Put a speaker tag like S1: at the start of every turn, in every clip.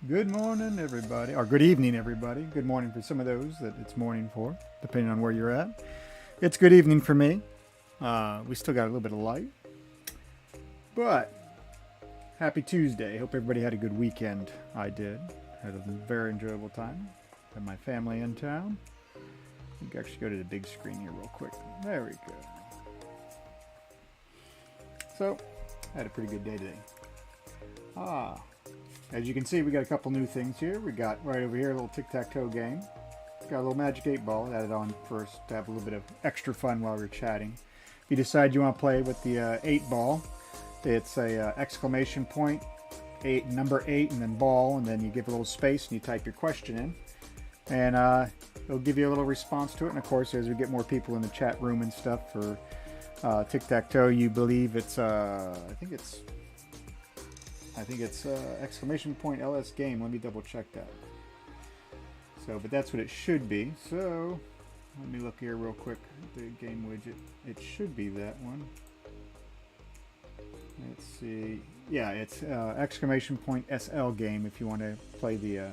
S1: Good morning, everybody, or good evening, everybody. Good morning for some of those that it's morning for, depending on where you're at. It's good evening for me. We still got a little bit of light, but happy Tuesday. Hope everybody had a good weekend. I did. Had a very enjoyable time. Had my family in town. We can actually go to the big screen here real quick. There we go. So, I had a pretty good day today. As you can see, we got a couple new things here. We got right over here a little tic-tac-toe game. Got a little magic 8 ball added on first to have a little bit of extra fun while we're chatting. If you decide you want to play with the 8 ball, it's a exclamation point, number 8, and then ball, and then you give a little space and you type your question in. And it'll give you a little response to it. And of course, as we get more people in the chat room and stuff for tic-tac-toe, you believe it's, I think it's exclamation point LS game. Let me double check that. So, but that's what it should be. So, let me look here real quick at the game widget. It should be that one. Let's see. Yeah, it's exclamation point SL game if you want to play the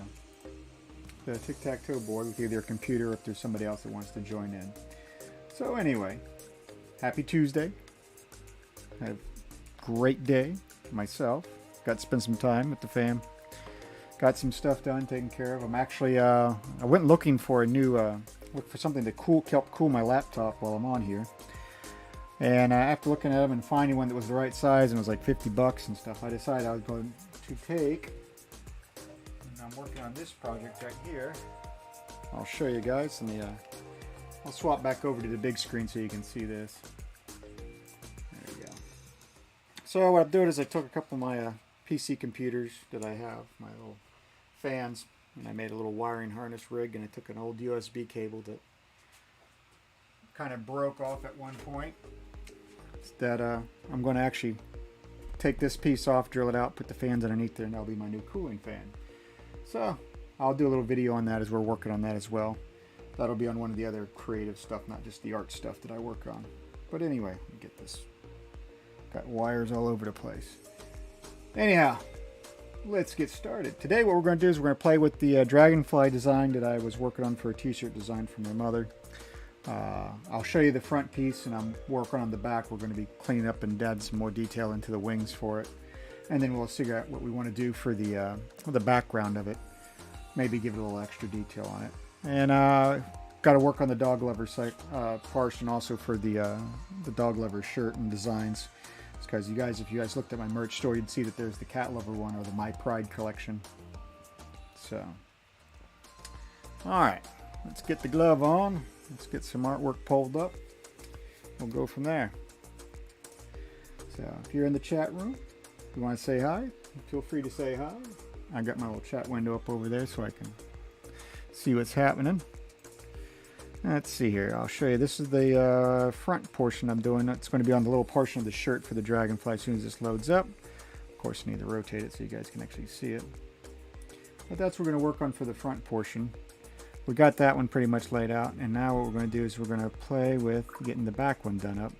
S1: tic-tac-toe board with either a computer or if there's somebody else that wants to join in. So anyway, happy Tuesday. Had a great day myself. Got to spend some time with the fam. Got some stuff done, taken care of. I'm actually, I went looking for a new, look for something to help cool my laptop while I'm on here. And after looking at them and finding one that was the right size and was like $50 and stuff, I decided I was going to take, and I'm working on this project right here. I'll show you guys. I'll swap back over to the big screen so you can see this. There we go. So what I'm doing is I took a couple of my PC computers that I have, my little fans, and I made a little wiring harness rig, and I took an old USB cable that kind of broke off at one point. That I'm going to actually take this piece off, drill it out, put the fans underneath there, and that'll be my new cooling fan. So I'll do a little video on that as we're working on that as well. That'll be on one of the other creative stuff, not just the art stuff that I work on. But anyway, let me get this. Got wires all over the place. Anyhow, let's get started. Today what we're going to do is we're going to play with the Dragonfly design that I was working on for a t-shirt design for my mother. I'll show you the front piece, and I'm working on the back. We're going to be cleaning up and add some more detail into the wings for it. And then we'll figure out what we want to do for the background of it. Maybe give it a little extra detail on it. And got to work on the dog lover portion also for the dog lover shirt and designs. Because if you guys looked at my merch store, you'd see that there's the cat lover one or the My Pride collection. So, all right, let's get the glove on. Let's get some artwork pulled up. We'll go from there. So, if you're in the chat room, if you want to say hi, feel free to say hi. I got my little chat window up over there so I can see what's happening. Let's see here. I'll show you. This is the front portion I'm doing. It's going to be on the little portion of the shirt for the Dragonfly as soon as this loads up. Of course, you need to rotate it so you guys can actually see it. But that's what we're going to work on for the front portion. We got that one pretty much laid out. And now what we're going to do is we're going to play with getting the back one done up.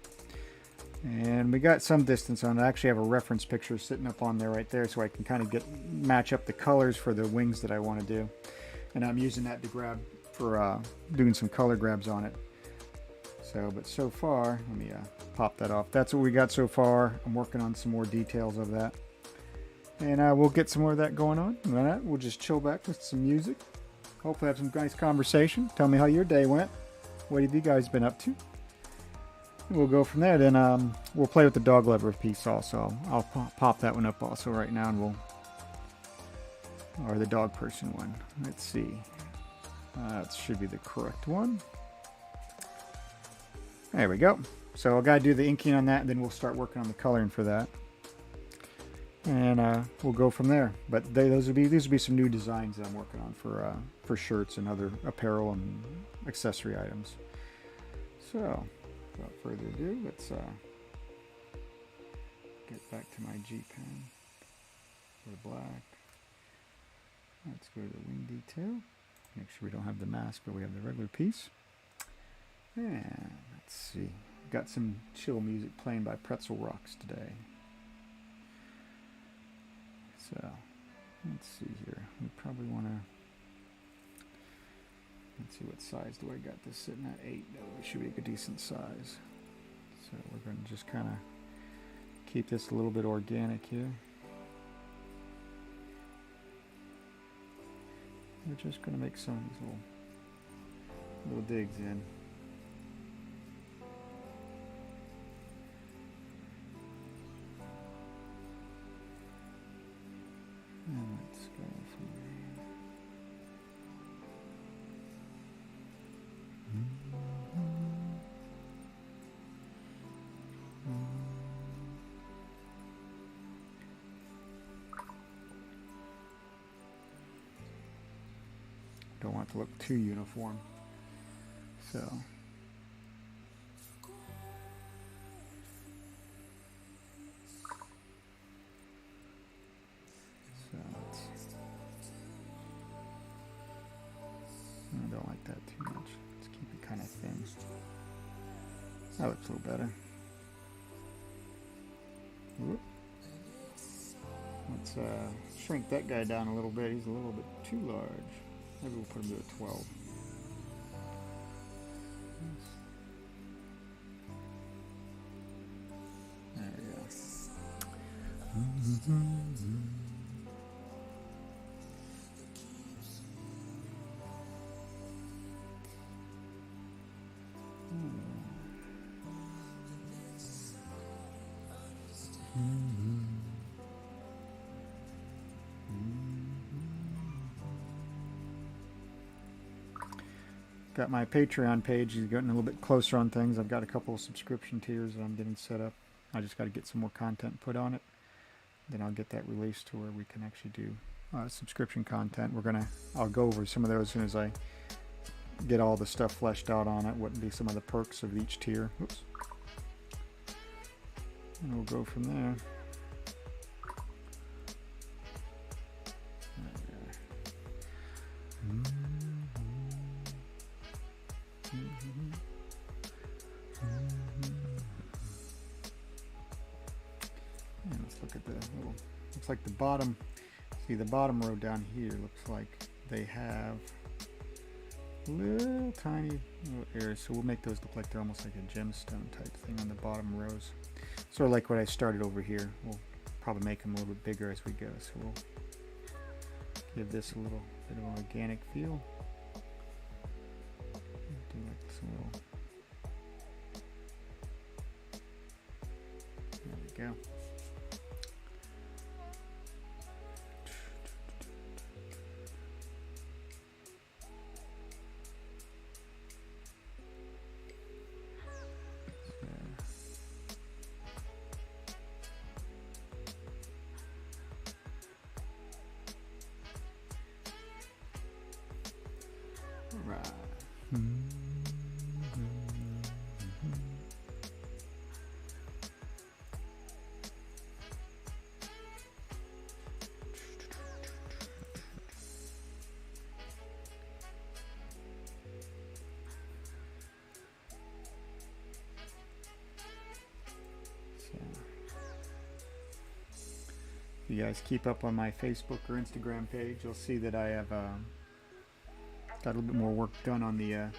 S1: And we got some distance on it. I actually have a reference picture sitting up on there right there so I can kind of match up the colors for the wings that I want to do. And I'm using that to grab for doing some color grabs on it. But so far, let me pop that off. That's what we got so far. I'm working on some more details of that. And we'll get some more of that going on. And that, we'll just chill back with some music. Hopefully have some nice conversation. Tell me how your day went. What have you guys been up to? And we'll go from there. Then we'll play with the dog lover piece also. I'll pop that one up also right now, and or the dog person one. Let's see. That should be the correct one. There we go. So I got to do the inking on that, and then we'll start working on the coloring for that. And we'll go from there. But these will be some new designs that I'm working on for shirts and other apparel and accessory items. So without further ado, let's get back to my G pen. Go to black. Let's go to the wing detail. Make sure we don't have the mask, but we have the regular piece. And let's see. Got some chill music playing by Pretzel Rocks today. So, let's see here. we probably want to, let's see, what size do I got this sitting at? 8. No, it should be a decent size. So we're going to just kind of keep this a little bit organic here. We're just going to make some of these little digs in. And let's go from there. Don't want it to look too uniform. So I don't like that too much. Let's keep it kind of thin. That looks a little better. Whoop. Let's shrink that guy down a little bit. He's a little bit too large. Maybe we'll put him to a 12. There we go. Got my Patreon page. He's getting a little bit closer on things. I've got a couple of subscription tiers that I'm getting set up. I just got to get some more content put on it. Then I'll get that released to where we can actually do subscription content. I'll go over some of those as soon as I get all the stuff fleshed out on it. What would be some of the perks of each tier. Oops. And we'll go from there. And let's look at the little, looks like the bottom, see the bottom row down here looks like they have little tiny little areas, so we'll make those look like they're almost like a gemstone type thing on the bottom rows. Sort of like what I started over here. We'll probably make them a little bit bigger as we go, so we'll give this a little bit of an organic feel. Do like some little, there we go. Right. If you guys keep up on my Facebook or Instagram page, you'll see that I have got a little bit more work done on the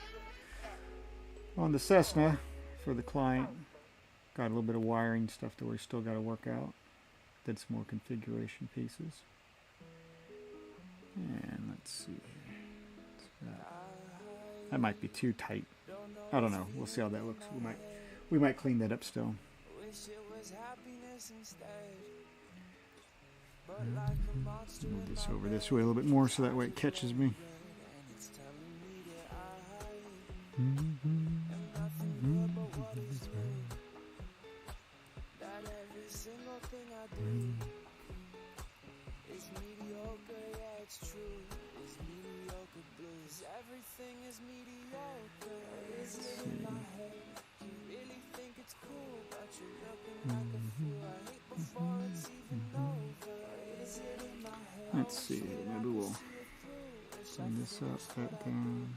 S1: Cessna for the client. Got a little bit of wiring stuff that we still got to work out. Did some more configuration pieces. And let's see. That might be too tight. I don't know. We'll see how that looks. We might clean that up still. Move this over this way a little bit more so that way it catches me. Let's see, maybe we'll send this up, that down.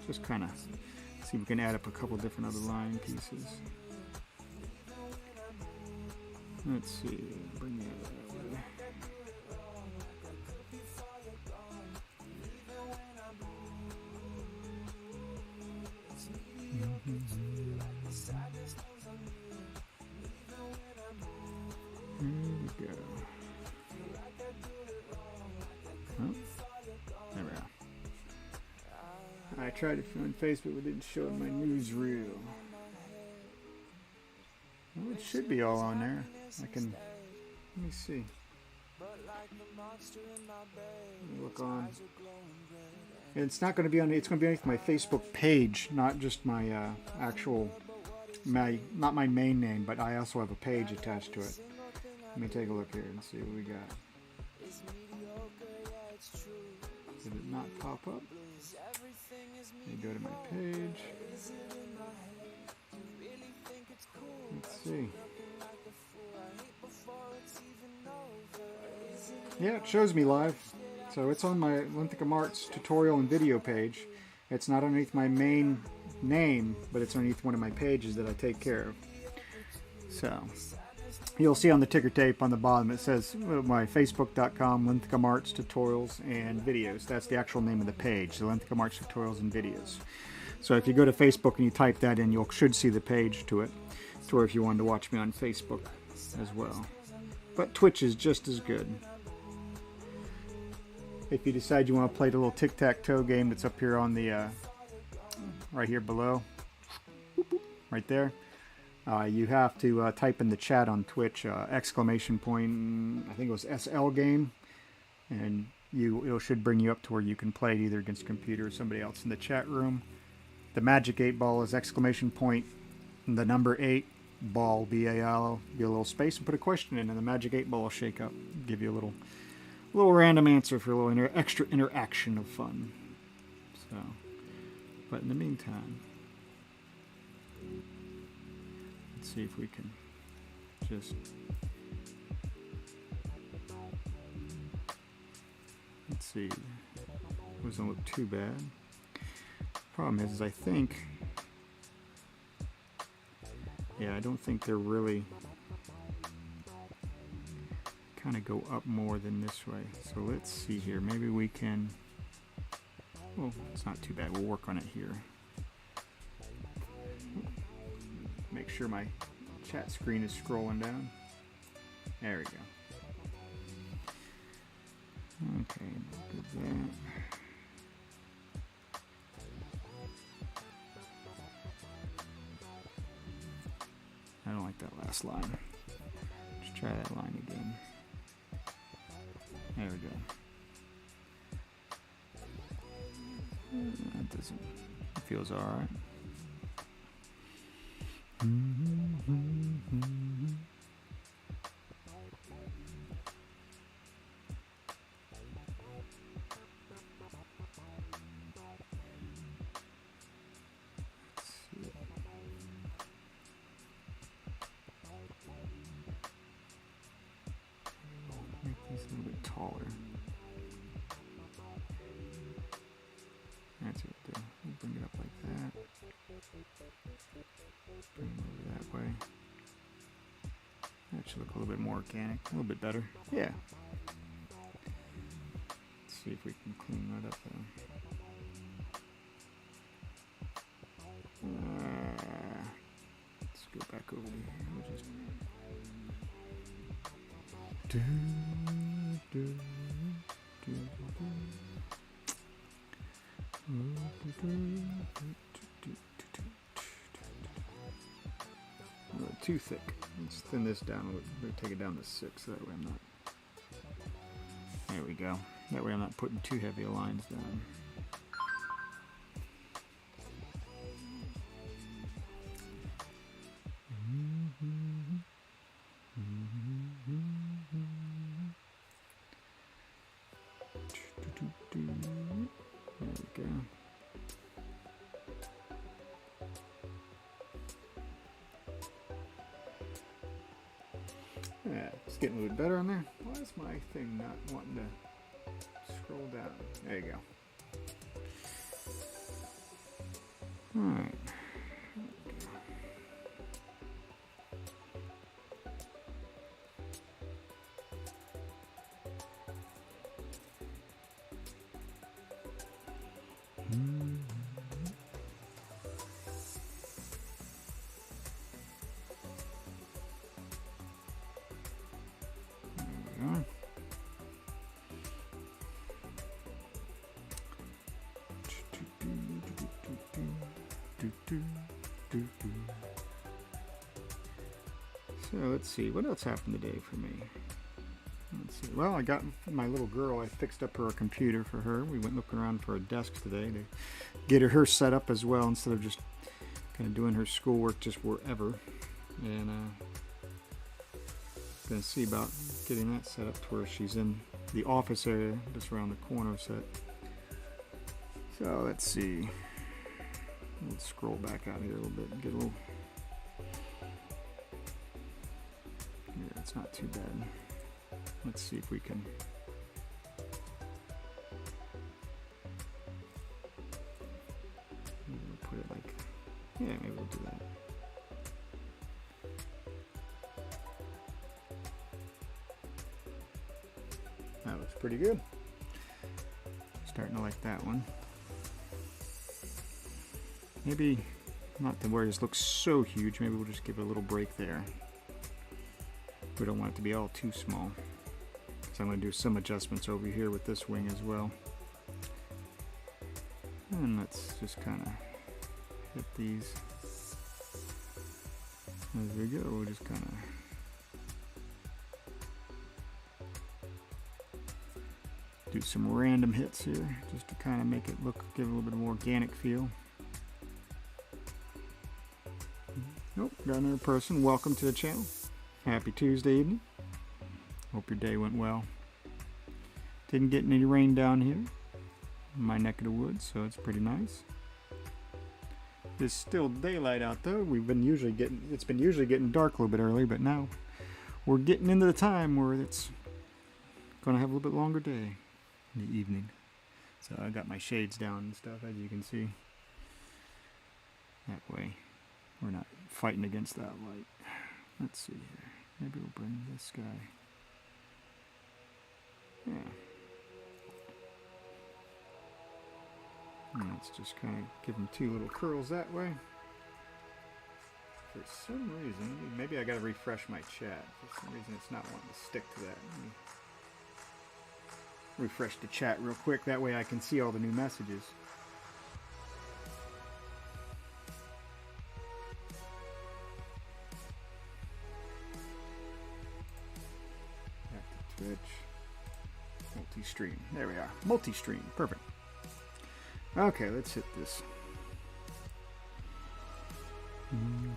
S1: Just kind of see if we can add up a couple different other line pieces. Let's see, bring that up. go. Oh, there we are. I tried to find Facebook, but it didn't show in my newsreel. Well, it should be all on there. I can, let me see. Look on. It's not going to be on. It's going to be underneath my Facebook page, not just my actual, not my main name, but I also have a page attached to it. Let me take a look here and see what we got. Did it not pop up? Let me go to my page. Let's see. Yeah, it shows me live. So it's on my Linthicum Arts tutorial and video page. It's not underneath my main name, but it's underneath one of my pages that I take care of. So you'll see on the ticker tape on the bottom it says my facebook.com Linthicum Arts tutorials and videos. That's the actual name of the page, the Linthicum Arts tutorials and videos. So if you go to Facebook and you type that in, you should see the page to it. To where if you wanted to watch me on Facebook as well. But Twitch is just as good. If you decide you want to play the little tic-tac-toe game that's up here on the right here below, right there, you have to type in the chat on Twitch exclamation point, I think it was SL game, and it should bring you up to where you can play it either against a computer or somebody else in the chat room. The magic 8 ball is exclamation point and the number 8 ball, BAL, give a little space and put a question in, and the magic 8 ball will shake up, give you a little random answer for a little extra interaction of fun. So, but in the meantime, let's see if we can just, let's see, it doesn't look too bad. Problem is I think, yeah, I don't think they're really kind of go up more than this way. So let's see here. Maybe we can, well, it's not too bad. We'll work on it here. Make sure my chat screen is scrolling down. There we go. Okay, good that. I don't like that last line. Let's try that line again. There we go. That doesn't, it feels alright. A little bit taller. That's it there. We'll bring it up like that. Bring it over that way. That should look a little bit more organic, a little bit better. Yeah. Let's see if we can clean that up though. Let's go back over here. We'll just too thick. Let's thin this down. We'll take it down to 6. That way I'm not. There we go. That way I'm not putting too heavy lines down. There we go. Yeah, it's getting a little bit better on there. Why is my thing not wanting to scroll down? There you go. Alright. So let's see, what else happened today for me? Let's see. Well, I got my little girl, I fixed up her computer for her. We went looking around for a desk today to get her set up as well, instead of just kind of doing her schoolwork just wherever. And gonna see about getting that set up to where she's in the office area just around the corner set. So let's see. Let's scroll back out here a little bit and get a little. Yeah, it's not too bad. Let's see if we can. Maybe we'll put it like. Yeah, maybe we'll do that. That looks pretty good. Starting to like that one. Maybe not the where this looks so huge. Maybe we'll just give it a little break there. We don't want it to be all too small. So I'm going to do some adjustments over here with this wing as well. And let's just kind of hit these. As we go, we'll just kind of do some random hits here, just to kind of make it look, give it a little bit more organic feel. Nope, got another person. Welcome to the channel. Happy Tuesday evening. Hope your day went well. Didn't get any rain down here in my neck of the woods, so it's pretty nice. It's still daylight out though. It's been usually getting dark a little bit early, but now we're getting into the time where it's gonna have a little bit longer day in the evening. So I got my shades down and stuff, as you can see. That way we're not fighting against that light. Let's see here. Maybe we'll bring this guy. Yeah. And let's just kind of give him two little curls that way. For some reason, maybe I gotta refresh my chat. For some reason it's not wanting to stick to that. Let me refresh the chat real quick. That way I can see all the new messages. Back to Twitch. Multi-stream. There we are. Multi-stream. Perfect. Okay, let's hit this.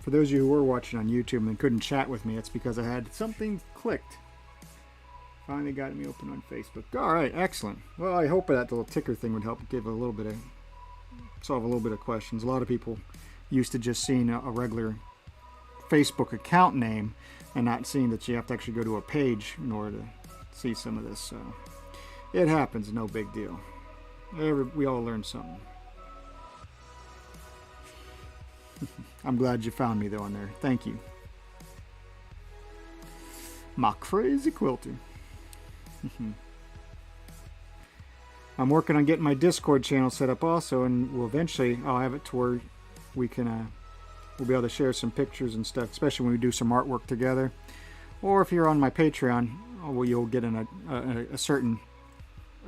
S1: For those of you who were watching on YouTube and couldn't chat with me, it's because I had something clicked. Finally got me open on Facebook. Alright, excellent. Well, I hope that little ticker thing would help give a little bit of, solve a little bit of questions. A lot of people used to just seeing a regular Facebook account name and not seeing that you have to actually go to a page in order to see some of this. So it happens, no big deal. We all learn something. I'm glad you found me though on there. Thank you. My crazy quilter. I'm working on getting my Discord channel set up also, and we'll eventually I'll have it to where we can we'll be able to share some pictures and stuff, especially when we do some artwork together. Or if you're on my Patreon, you'll get in a certain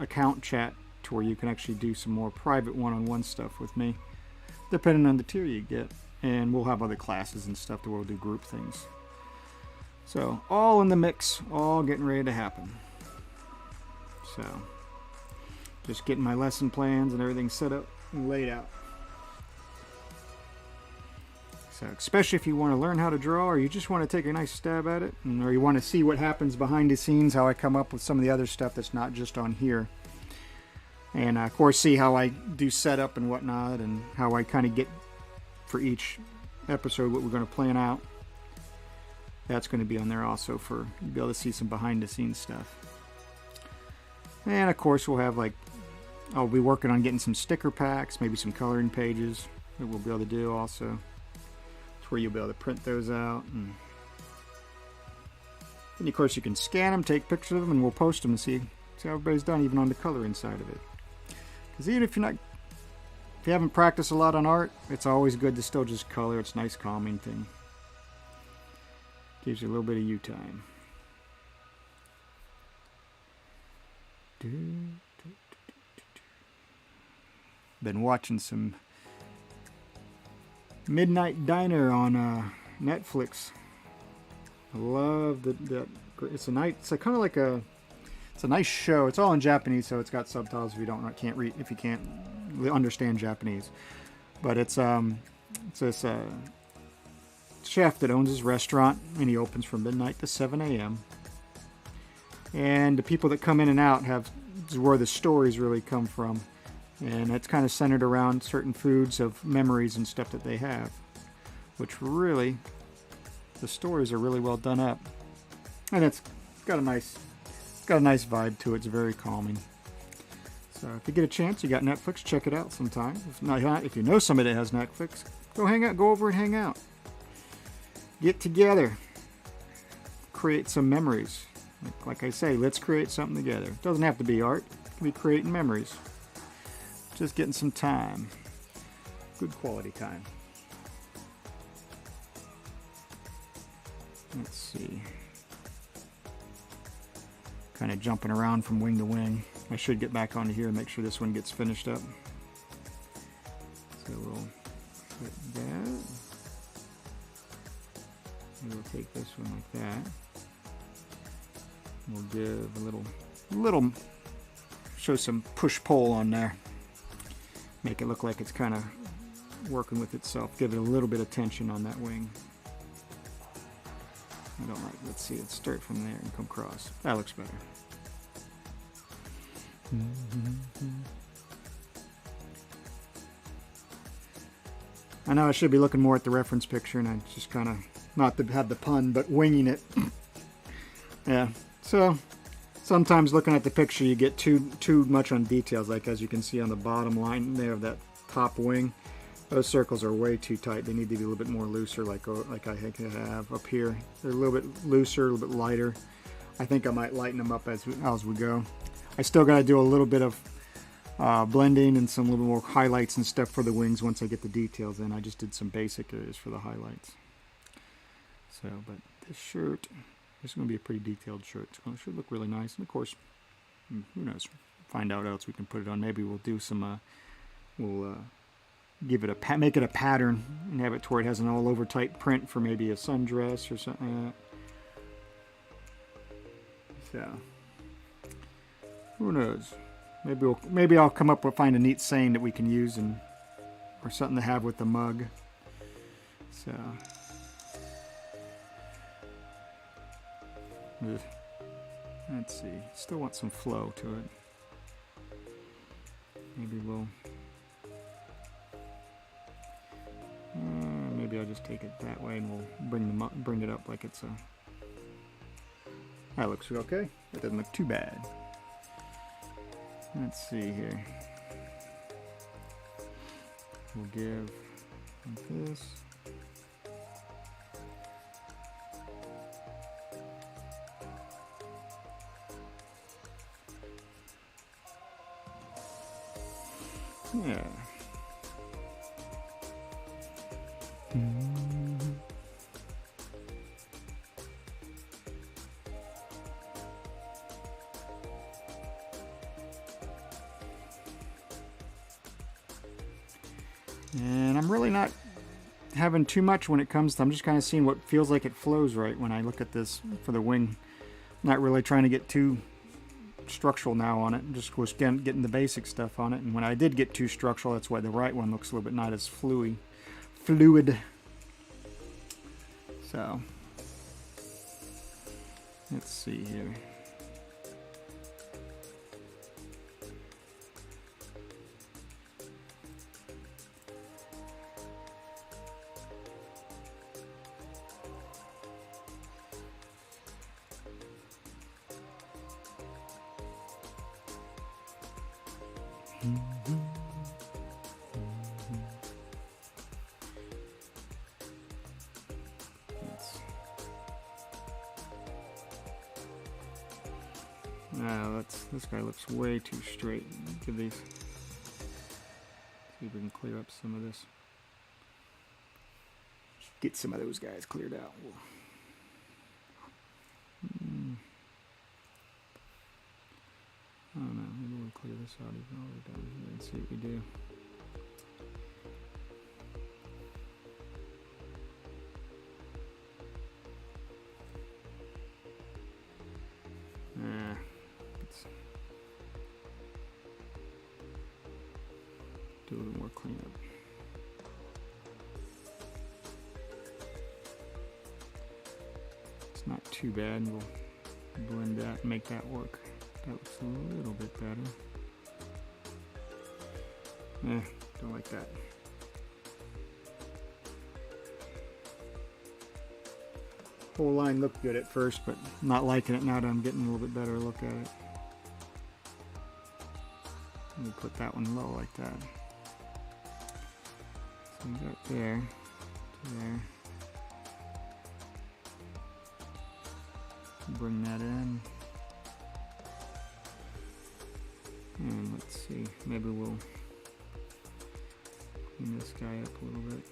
S1: account chat to where you can actually do some more private one-on-one stuff with me, depending on the tier you get. And we'll have other classes and stuff that we'll do group things. So all in the mix, all getting ready to happen. So just getting my lesson plans and everything set up and laid out. So especially if you want to learn how to draw, or you just want to take a nice stab at it, or you want to see what happens behind the scenes, how I come up with some of the other stuff that's not just on here. And of course see how I do setup and whatnot, and how I kind of get for each episode what we're going to plan out. That's going to be on there also, for you'll be able to see some behind the scenes stuff. And of course we'll have I'll be working on getting some sticker packs, maybe some coloring pages that we'll be able to do also. It's where you'll be able to print those out. And of course you can scan them, take pictures of them, and we'll post them and see how everybody's done, even on the coloring side of it. Because even if you haven't practiced a lot on art, it's always good to still just color. It's a nice calming thing. Gives you a little bit of you time. Been watching some Midnight Diner on Netflix. I love that. It's a night. It's kind of like a. It's a nice show. It's all in Japanese, so it's got subtitles if you can't read, if you can't understand Japanese. But it's this chef that owns his restaurant, and he opens from midnight to 7 a.m. And the people that come in and out is where the stories really come from. And it's kind of centered around certain foods of memories and stuff that they have. Which really, the stories are really well done up. And it's got a nice vibe to it. It's very calming. So if you get a chance, you got Netflix, check it out sometime. If you know somebody that has Netflix, go over and hang out. Get together. Create some memories. Like I say, let's create something together. It doesn't have to be art. It can be creating memories. Just getting some time. Good quality time. Let's see. Kind of jumping around from wing to wing. I should get back onto here and make sure this one gets finished up. So we'll put that. We'll take this one like that. We'll give a little, show some push-pull on there. Make it look like it's kind of working with itself. Give it a little bit of tension on that wing. I don't like, let's see, let's start from there and come across. That looks better. I know I should be looking more at the reference picture, and I just kind of, not to have the pun, but winging it. Yeah, so sometimes looking at the picture you get too much on details, like as you can see on the bottom line there of that top wing. Those circles are way too tight. They need to be a little bit more looser, like I think I have up here. They're a little bit looser, a little bit lighter. I think I might lighten them up as we go. I still got to do a little bit of blending and some little more highlights and stuff for the wings once I get the details in. I just did some basic areas for the highlights. So, but this shirt, this is going to be a pretty detailed shirt. It should look really nice. And of course, who knows? Find out what else we can put it on. Maybe we'll do some. Give it make it a pattern and have it to where it has an all over type print for maybe a sundress or something like that. So who knows? Maybe I'll come up with find a neat saying that we can use or something to have with the mug. So let's see. Still want some flow to it. Maybe we'll. Maybe I'll just take it that way and we'll bring it up like it's a. That looks okay. That doesn't look too bad. Let's see here. We'll give like this. Yeah. And I'm really not having too much when it comes to, I'm just kind of seeing what feels like it flows right when I look at this for the wing. I'm not really trying to get too structural now on it. I'm just getting the basic stuff on it. And when I did get too structural, that's why the right one looks a little bit not as fluid. So let's see here. This guy looks way too straight. Give these. See if we can clear up some of this. Get some of those guys cleared out. I don't know. Maybe we'll clear this out even though we're done here and see what we do. Do a little more cleanup. It's not too bad. We'll blend that and make that work. That looks a little bit better. Don't like that. Whole line looked good at first, but not liking it now that I'm getting a little bit better look at it. Let me put that one low like that. So we got there, to there. Bring that in. And let's see, maybe we'll clean this guy up a little bit.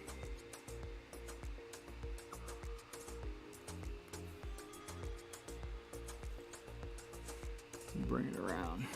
S1: Bring it around.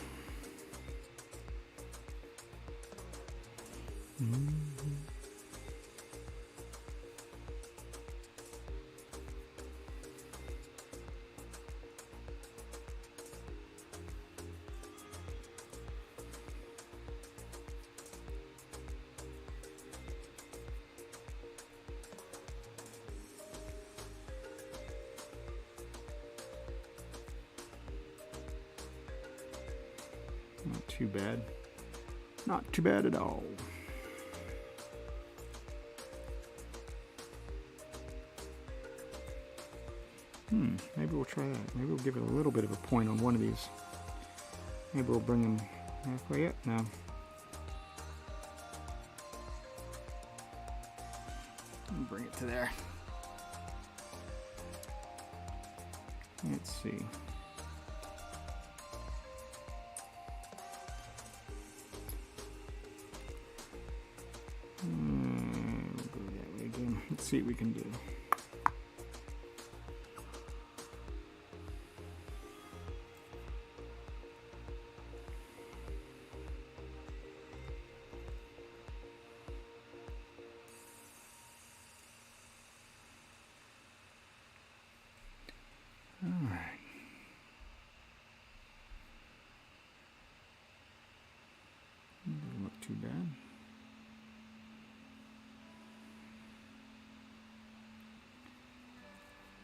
S1: Not too bad. Not too bad at all. Maybe we'll try that. Maybe we'll give it a little bit of a point on one of these. Maybe we'll bring them halfway up now. And bring it to there. Let's see. We'll go that way again. Let's see what we can do. All right. Doesn't look too bad.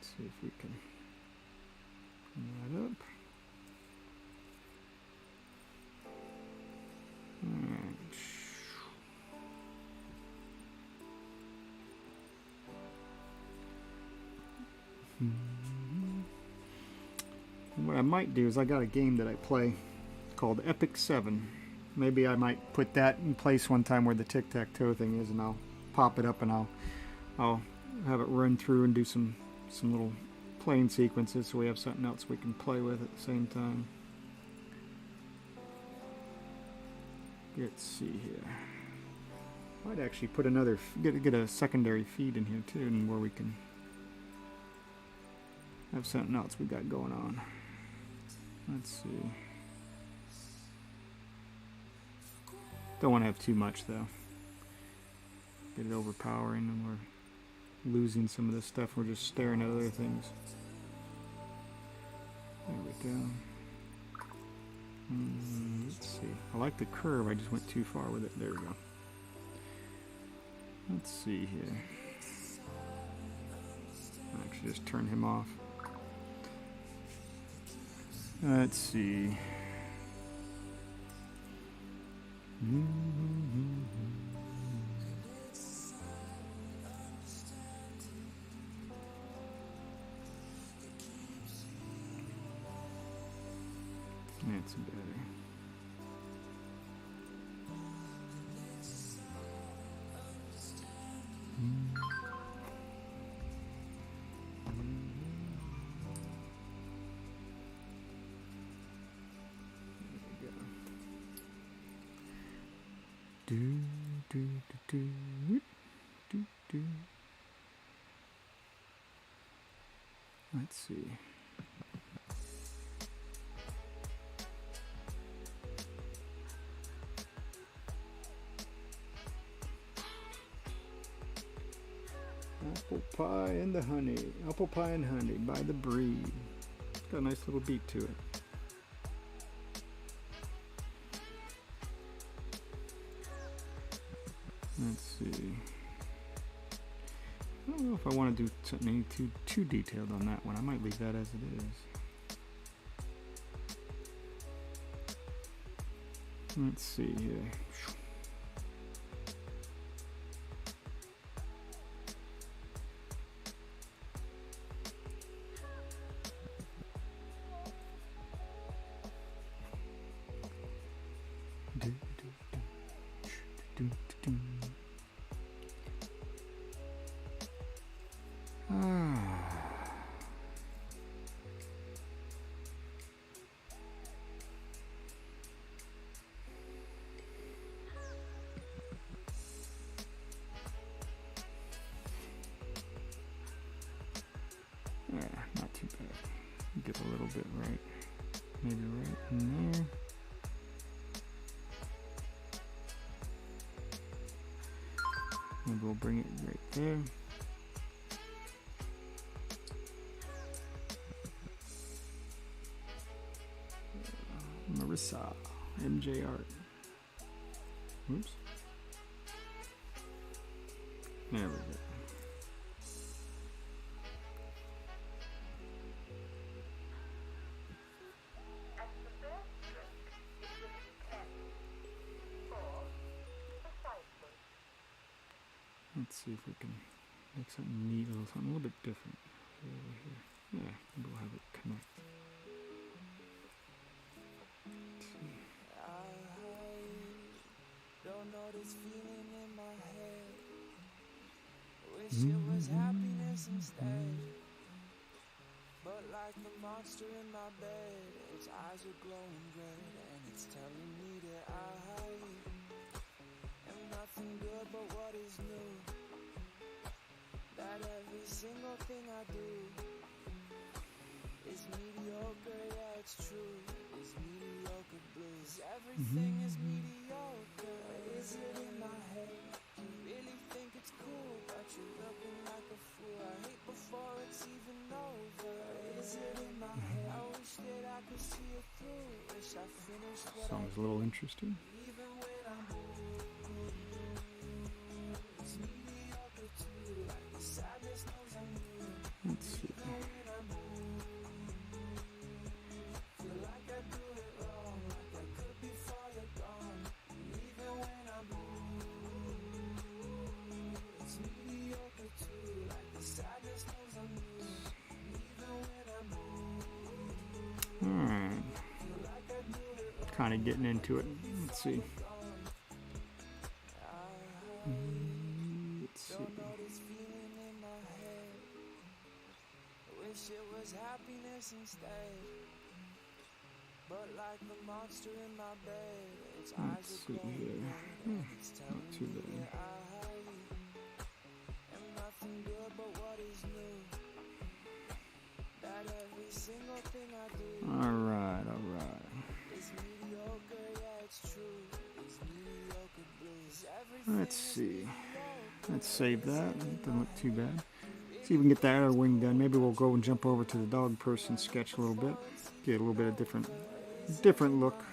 S1: See if we can clean that up. Alright. What I might do is I got a game that I play called Epic 7. Maybe I might put that in place one time where the tic-tac-toe thing is, and I'll pop it up and I'll have it run through and do some little playing sequences so we have something else we can play with at the same time. Let's see here. Might actually put another, get a secondary feed in here too, and where we can have something else we got going on. Let's see. Don't want to have too much though. Get it overpowering and we're losing some of this stuff. We're just staring at other things. There we go. Let's see. I like the curve. I just went too far with it. There we go. Let's see here. I'll actually just turn him off. Let's see. That's better. Let's see. Apple pie and the honey. Apple pie and honey by the breed. It's got a nice little beat to it. Let's see. I don't know if I want to do something too detailed on that one. I might leave that as it is. Let's see here. Yeah, not too bad. Get a little bit right. Maybe right in there. Maybe we'll bring it right there. Marissa, MJ Art. Oops. There we go. Let's see if we can make something neat, something a little bit different over here. Yeah, maybe we'll have it connect.
S2: Don't know this feeling in my head. Wish it was happiness instead. But like the monster in my bed, its eyes are glowing red, and it's telling me that I am nothing good but what is new. That every single thing I do is mediocre, yeah, it's true. It's mediocre blues. Everything is mediocre. Is it in my head? You really think it's cool, but you're looking like a fool. I hate before it's even over. Is it in my head? I wish that I could see it through. Wish I finished what
S1: Song's a little interesting.
S2: even when I'm it's mediocre too. Like the sadness knows I'm new.
S1: Let's see.
S2: Feel like I do it wrong, like I could be farther gone. And even when I'm it's mediocre too. Like the sadness knows I'm new. And even when I'm
S1: Alright.
S2: feel like I do it wrong.
S1: Kind of getting into it. Let's see. Let's see.
S2: Don't know this feeling in my head. Wish it was happiness instead. But like the monster in my bed, its eyes
S1: Let's
S2: are
S1: see
S2: glowing
S1: here.
S2: red, and it's
S1: Not
S2: telling
S1: too
S2: me
S1: bad.
S2: that I am nothing good but what is new. That every single thing I do
S1: Alright.
S2: is mediocre, yeah, it's true. It's mediocre blues. Everything
S1: Let's
S2: is
S1: see.
S2: mediocre.
S1: Let's save that. It doesn't look too bad. See if we can get that other wing done. Maybe we'll go and jump over to the dog person sketch a little bit. Get a little bit of different look.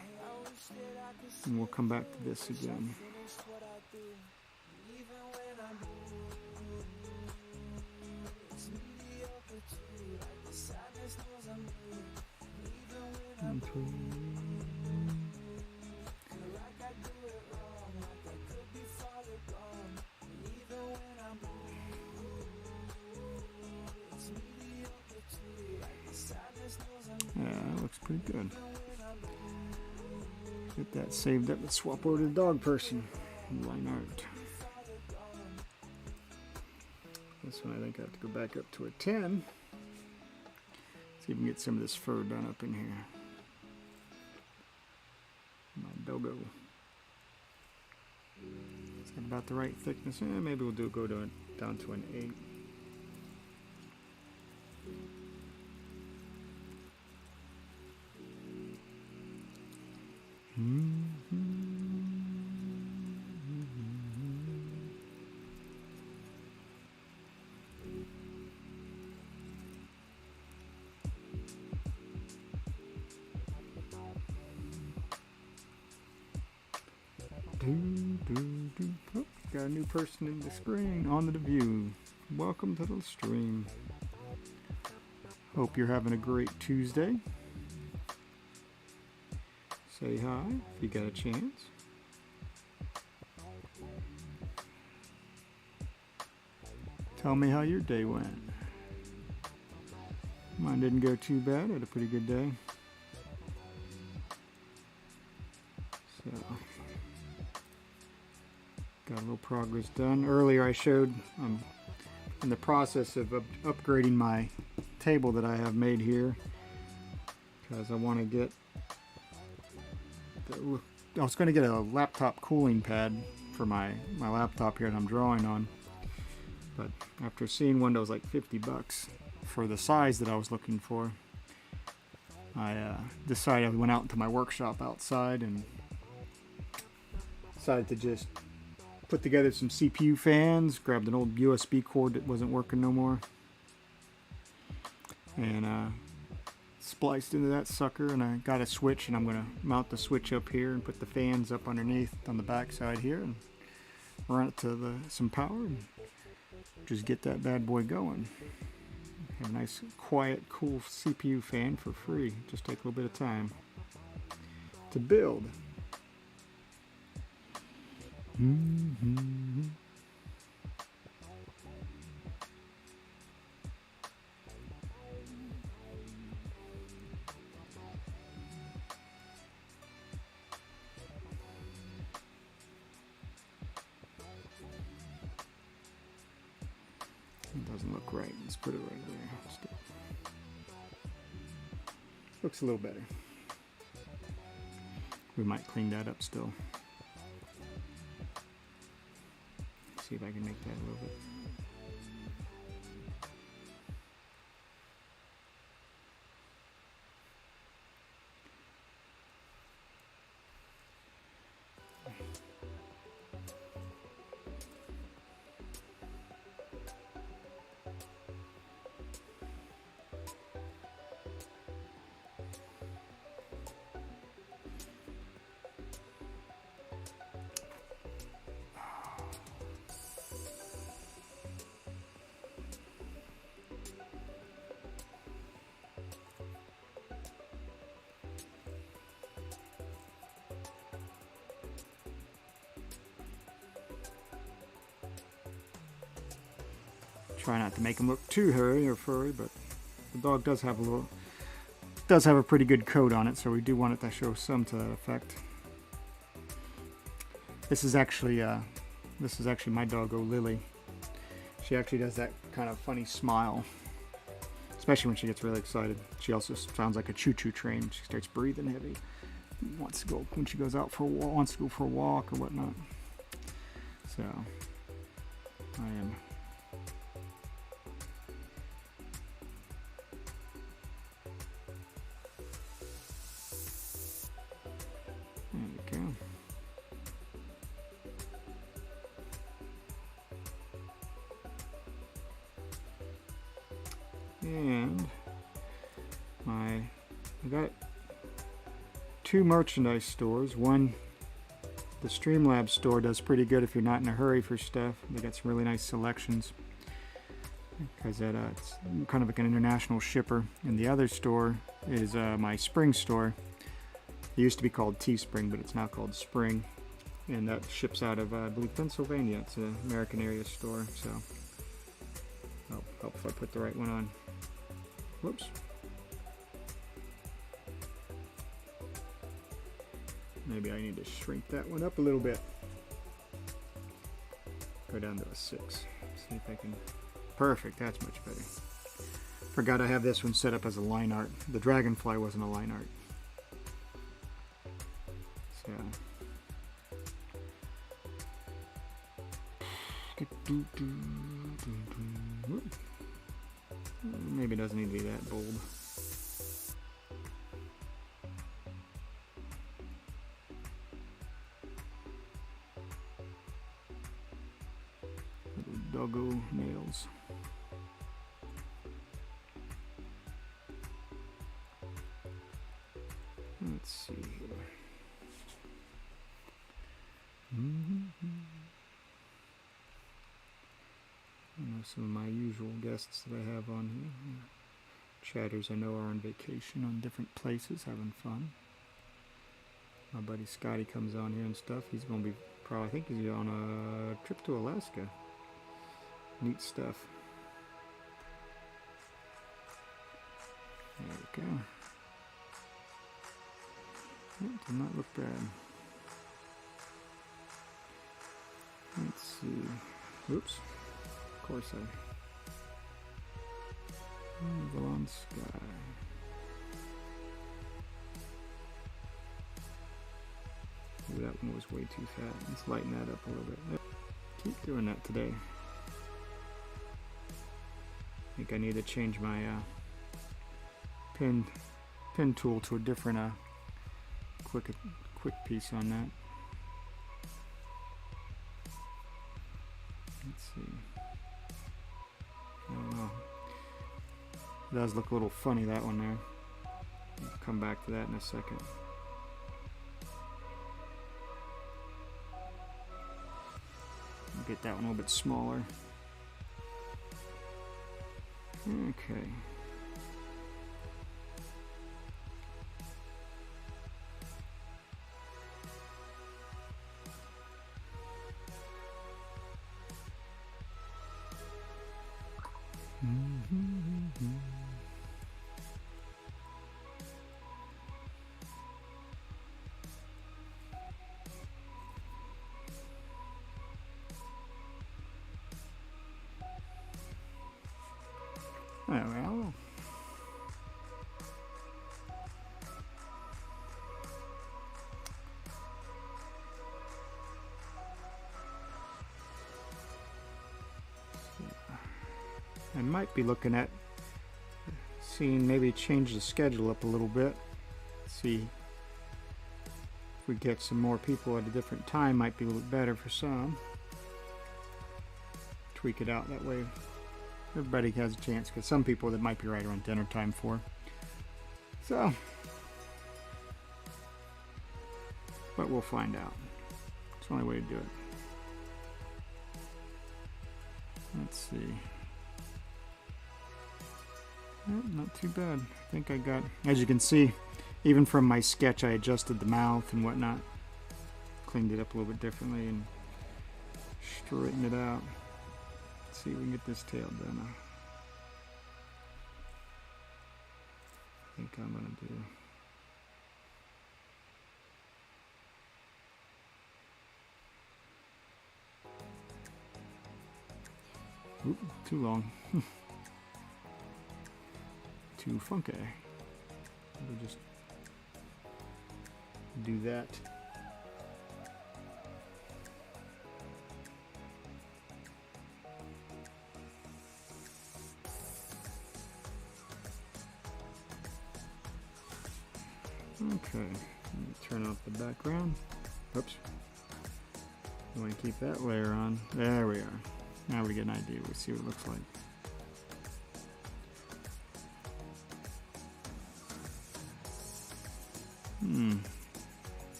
S1: And we'll come back to this again.
S2: Finish what I do, even when I'm it's mediocre too. Like the sadness knows I'm new. Even when I'm feel like I do it wrong, like I could be farther gone. And even when I'm it's mediocre too. Like the sadness knows I'm new.
S1: Yeah, that looks pretty good. Get that saved up. Let's swap over to the dog person. Line art. This one I think I have to go back up to a 10. See if we can get some of this fur done up in here. My doggo. It's got about the right thickness. Maybe we'll go down to an 8. Oh. got a new person in the screen on the view. Welcome to the stream. Hope you're having a great Tuesday. Say hi if you got a chance. Tell me how your day went. Mine didn't go too bad. I had a pretty good day. So, got a little progress done. Earlier I showed I'm in the process of upgrading my table that I have made here because I want to get I was going to get a laptop cooling pad for my laptop here that I'm drawing on, but after seeing one that was like $50 for the size that I was looking for, I decided I went out into my workshop outside and decided to just put together some CPU fans, grabbed an old USB cord that wasn't working no more, and spliced into that sucker, and I got a switch, and I'm going to mount the switch up here and put the fans up underneath on the back side here and run it to some power and just get that bad boy going. Have a nice, quiet, cool CPU fan for free. Just take a little bit of time to build. It doesn't look right. Let's put it right there. Still. Looks a little better. We might clean that up still. See if I can make that a little bit. Try not to make him look too hairy or furry, but the dog does have a pretty good coat on it, so we do want it to show some to that effect. This is actually my doggo Lily. She actually does that kind of funny smile, especially when she gets really excited. She also sounds like a choo-choo train. She starts breathing heavy. Wants to go when she goes out for a walk, wants to go for a walk or whatnot. So I am. There we go. And I got two merchandise stores. One, the Streamlabs store, does pretty good if you're not in a hurry for stuff. They got some really nice selections because it's kind of like an international shipper. And the other store is my Spring store. It used to be called Teespring, but it's now called Spring, and that ships out of I believe Pennsylvania. It's an American area store, so I'll help if I put the right one on. Whoops. Maybe I need to shrink that one up a little bit. Go down to a 6. See if I can. Perfect, that's much better. Forgot I have this one set up as a line art. The Dragonfly wasn't a line art. So. Maybe it doesn't need to be that bold. Little doggo nails. Let's see here. some of my usual guests that I have on here. Chatters I know are on vacation on different places, having fun. My buddy Scotty comes on here and stuff. He's going to be probably, I think he's on a trip to Alaska. Neat stuff. There we go. That did not look bad. Let's see. Oops. Of course Avalon Sky. Maybe that one was way too fat. Let's lighten that up a little bit. Keep doing that today. I think I need to change my pen tool to a different quick piece on that. Let's see. I don't know. It does look a little funny, that one there. I'll come back to that in a second. Get that one a little bit smaller. Okay. Well. I might be looking at seeing maybe change the schedule up a little bit. See if we get some more people at a different time, might be a little better for some. Tweak it out that way. Everybody has a chance, because some people that might be right around dinner time for. So, but we'll find out. It's the only way to do it. Let's see. Well, not too bad. I think I got, as you can see, even from my sketch, I adjusted the mouth and whatnot. Cleaned it up a little bit differently and straightened it out. See if we can get this tail done. I think I'm gonna do. Oop, too long. Too funky. We'll just do that. Okay, let me turn off the background. Oops. I want to keep that layer on. There we are. Now we get an idea. We see what it looks like.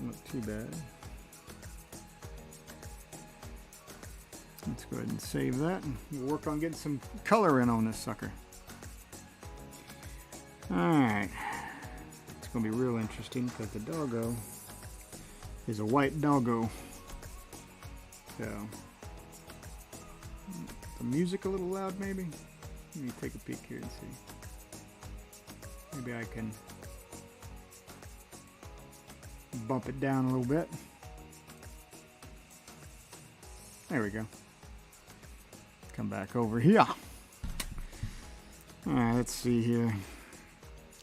S1: Not too bad. Let's go ahead and save that, and we'll work on getting some color in on this sucker. Alright, it's going to be real interesting because the doggo is a white doggo. So, the music a little loud maybe? Let me take a peek here and see. Maybe I can bump it down a little bit. There we go. Come back over here. Alright, let's see here.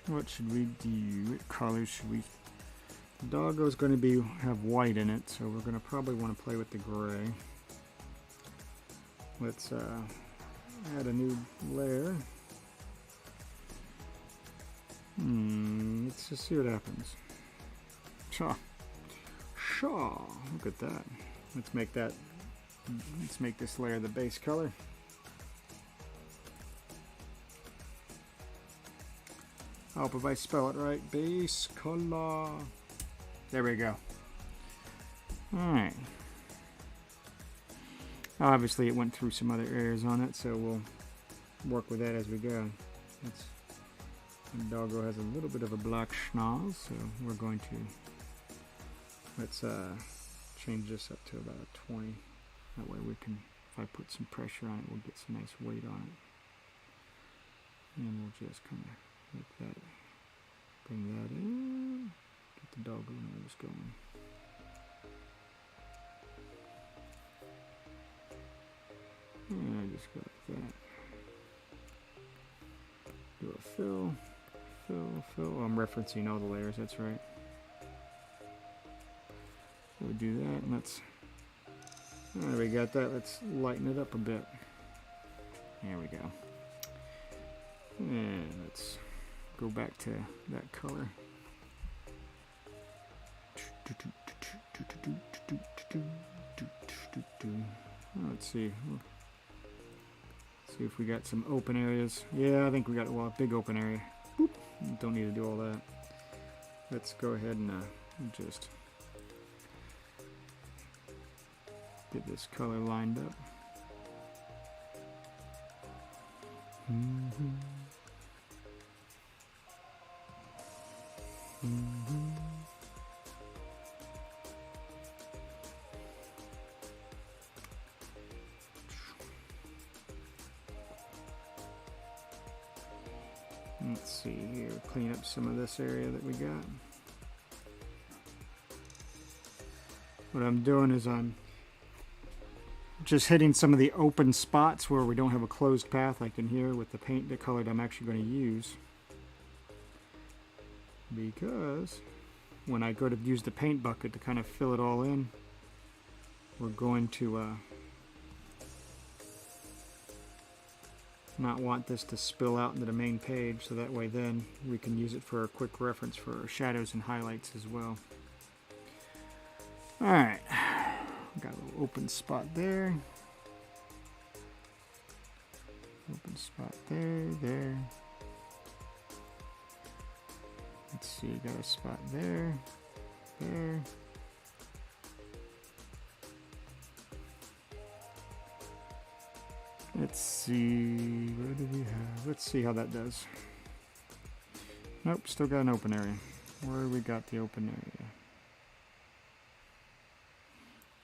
S1: What should we do? What color should we? The doggo's going to have white in it, so we're going to probably want to play with the gray. Let's add a new layer. Let's just see what happens. Shaw. Look at that. Let's make this layer the base color. I hope if I spell it right. Base color. There we go. Alright. Obviously it went through some other areas on it, so we'll work with that as we go. The doggo has a little bit of a black schnoz, so we're going to, let's change this up to about a 20. That way we can, if I put some pressure on it, we'll get some nice weight on it. And we'll just kind of make that, bring that in, get the doggo nose going. And I just go like that. Do a fill, fill, fill. Oh, I'm referencing all the layers, that's right. So we do that, and let's, there we got that. Let's lighten it up a bit. There we go. And let's go back to that color. Let's see. See if we got some open areas. Yeah, I think we got a big open area. Boop. Don't need to do all that. Let's go ahead and just get this color lined up. Let's see here, clean up some of this area that we got. What I'm doing is I'm just hitting some of the open spots where we don't have a closed path, like in here with the paint, the color that I'm actually going to use. Because when I go to use the paint bucket to kind of fill it all in, we're going to not want this to spill out into the main page, so that way then we can use it for a quick reference for shadows and highlights as well. Alright, got a little open spot there. Open spot there, there. Let's see, got a spot there, there. Let's see, what do we have? Let's see how that does. Nope, still got an open area. Where we got the open area?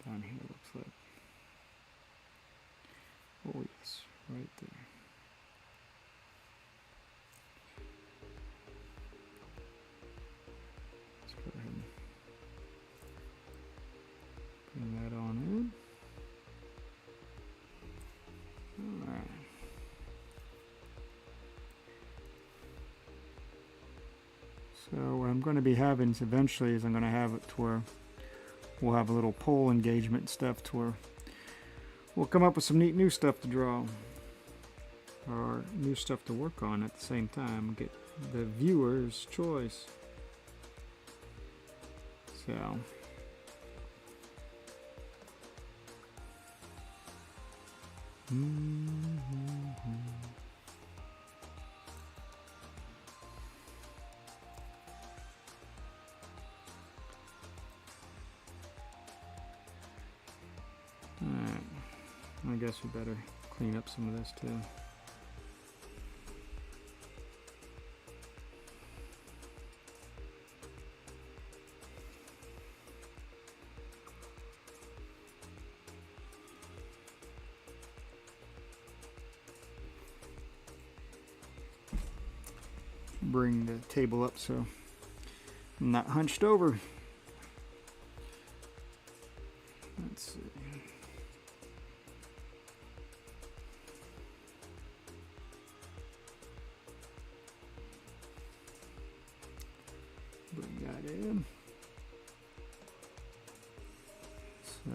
S1: Down here looks like. Oh yes, right there. Let's go ahead and bring that on in. Alright. So what I'm going to be having eventually is I'm going to have it to where we'll have a little pole engagement stuff to where we'll come up with some neat new stuff to draw or new stuff to work on at the same time. Get the viewer's choice. So alright, I guess we better clean up some of this too. Bring the table up so I'm not hunched over. Let's see. Bring that in. So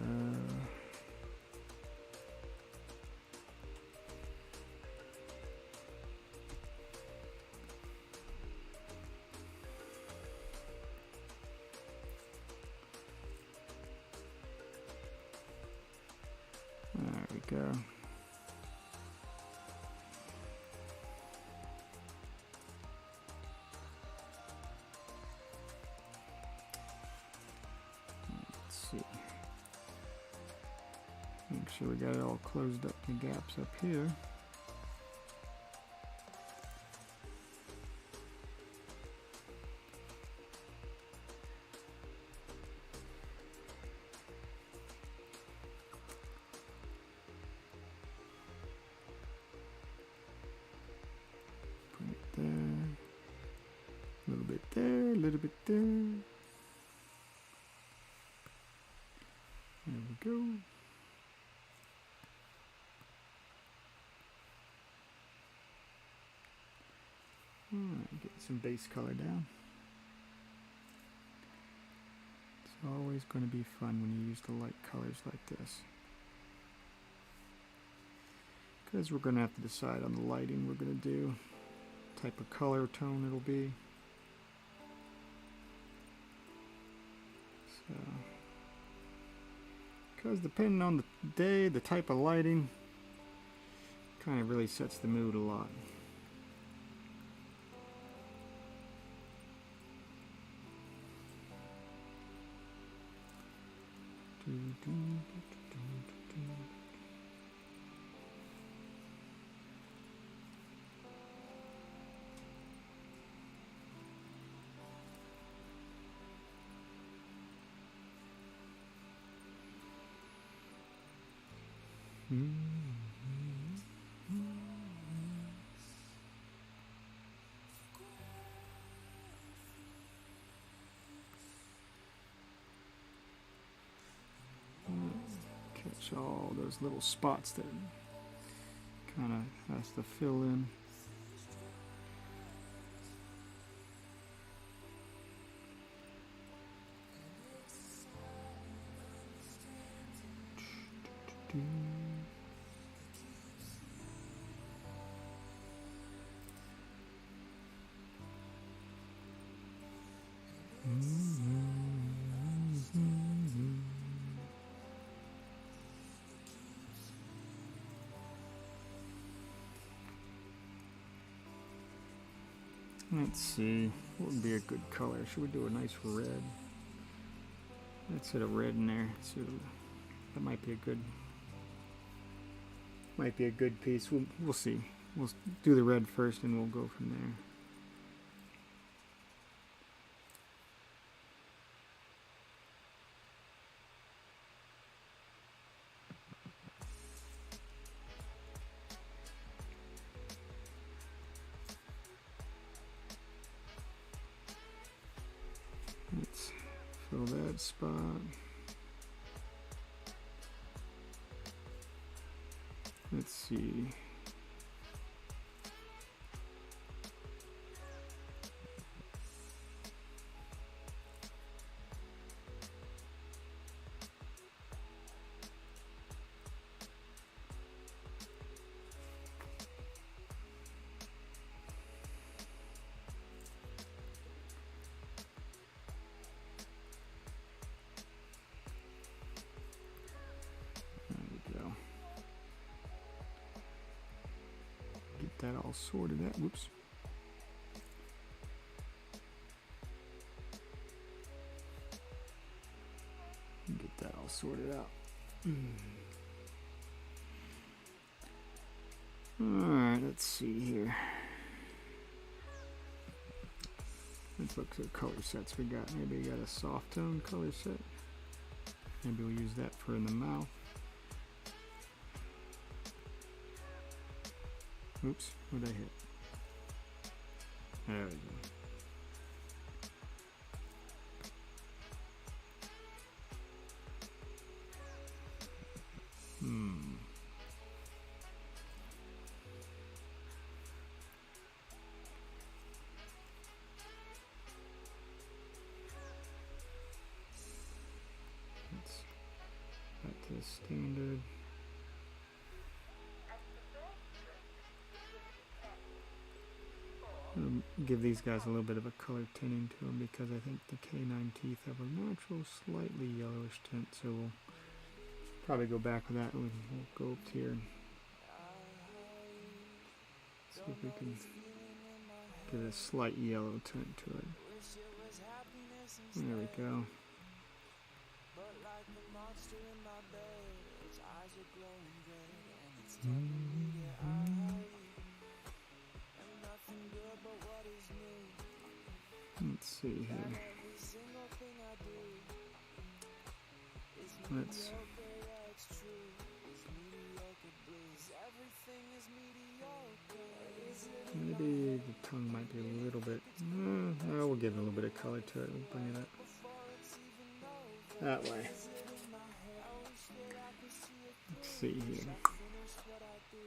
S1: there we go. Let's see. Make sure we got it all closed up, the gaps up here. Put it there. A little bit there, a little bit there. There we go. Alright, get some base color down. It's always going to be fun when you use the light colors like this. Because we're going to have to decide on the lighting we're going to do. Type of color tone it'll be. So, because depending on the day, the type of lighting, kind of really sets the mood a lot. Catch all those little spots that kind of has to fill in. Let's see, what would be a good color? Should we do a nice red? Let's hit a red in there. So that might be a good piece. We'll see. We'll do the red first, and we'll go from there. Let's fill that spot. Let's see. That all sorted out. Whoops. Get that all sorted out. Alright, let's see here. Let's look at the color sets we got. Maybe we got a soft tone color set. Maybe we'll use that for in the mouth. Oops, what'd I hit? There we go. Let's back to the standard. Give these guys a little bit of a color tinting to them because I think the canine teeth have a natural slightly yellowish tint, so we'll probably go back with that and we'll go up here and see if we can get a slight yellow tint to it. There we go.
S2: eyes are glowing red, and it's telling me that I am nothing good but what is new.
S1: Let's see here.
S2: Every single thing I do is
S1: Let's
S2: mediocre, yeah, it's true. It's mediocre blues. Everything is mediocre. Is it
S1: maybe the tongue might be a little bit. No, we'll give it a little bit of color to it. We'll bring it up
S2: before it's even over?
S1: that way.
S2: Is it in my head? I wish that I could see it
S1: Let's see here.
S2: finish what I do.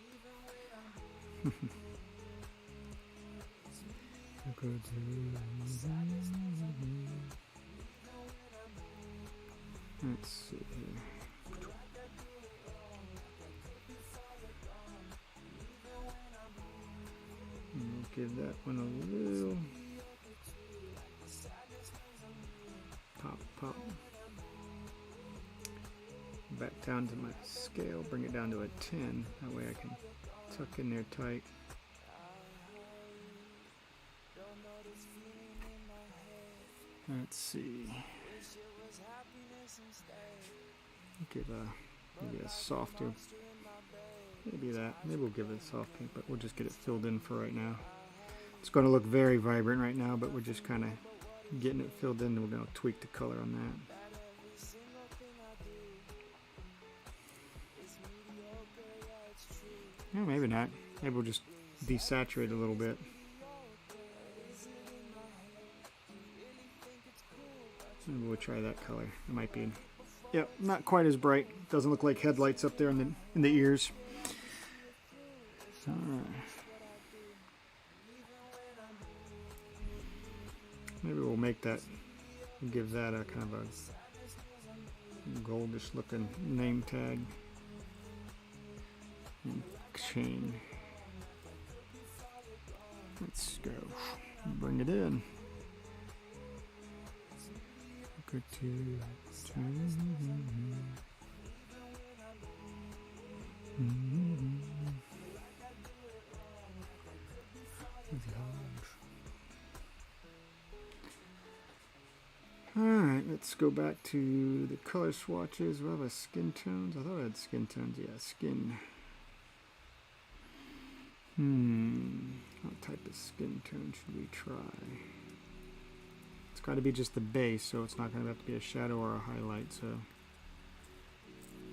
S2: Even when I'm
S1: Let's see here. And we'll give that one a little pop. Back down to my scale, bring it down to a 10. That way I can tuck in there tight. Let's see. Give maybe a softer, maybe that. Maybe we'll give it a soft pink, but we'll just get it filled in for right now. It's going to look very vibrant right now, but we're just kind of getting it filled in, and we're going to tweak the color on that. Yeah, maybe not. Maybe we'll just desaturate a little bit. Maybe we'll try that color. It might be, yep, not quite as bright. Doesn't look like headlights up there in the ears. Maybe we'll make that, give that a kind of a goldish looking name tag and chain. Let's go. Bring it in. Good to Alright, let's go back to the color swatches. We'll have a skin tones. I thought I had skin tones. Yeah, skin. What type of skin tone should we try? It's got to be just the base, so it's not going to have to be a shadow or a highlight. So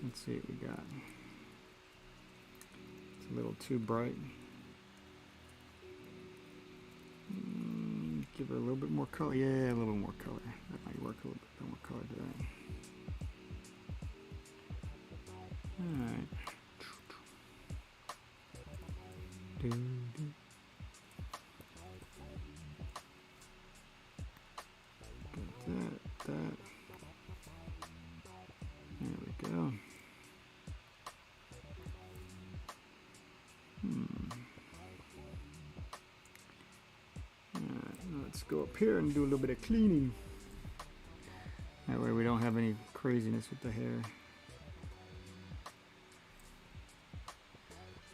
S1: let's see what we got. It's a little too bright. Give it a little bit more color. Yeah, a little bit more color. That might work. A little bit more color to that. Alright. Got that. There we go. Let's go up here and do a little bit of cleaning. That way we don't have any craziness with the hair.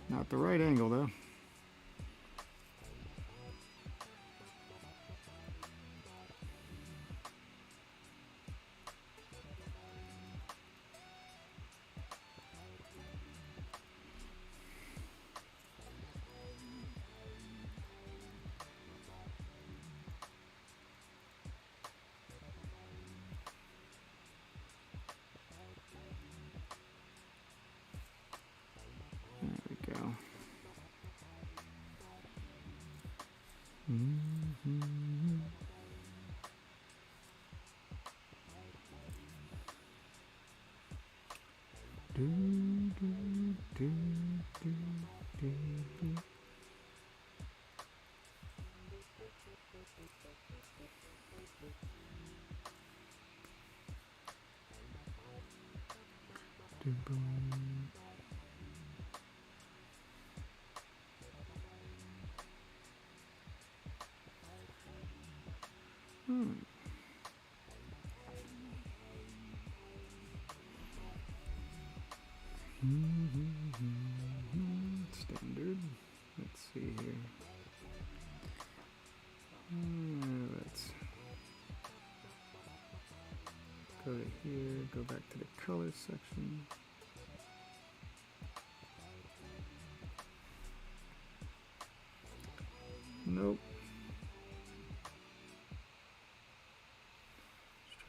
S1: Not the right angle though. Standard. Let's see here. Let's go to here, go back to the color section. Nope.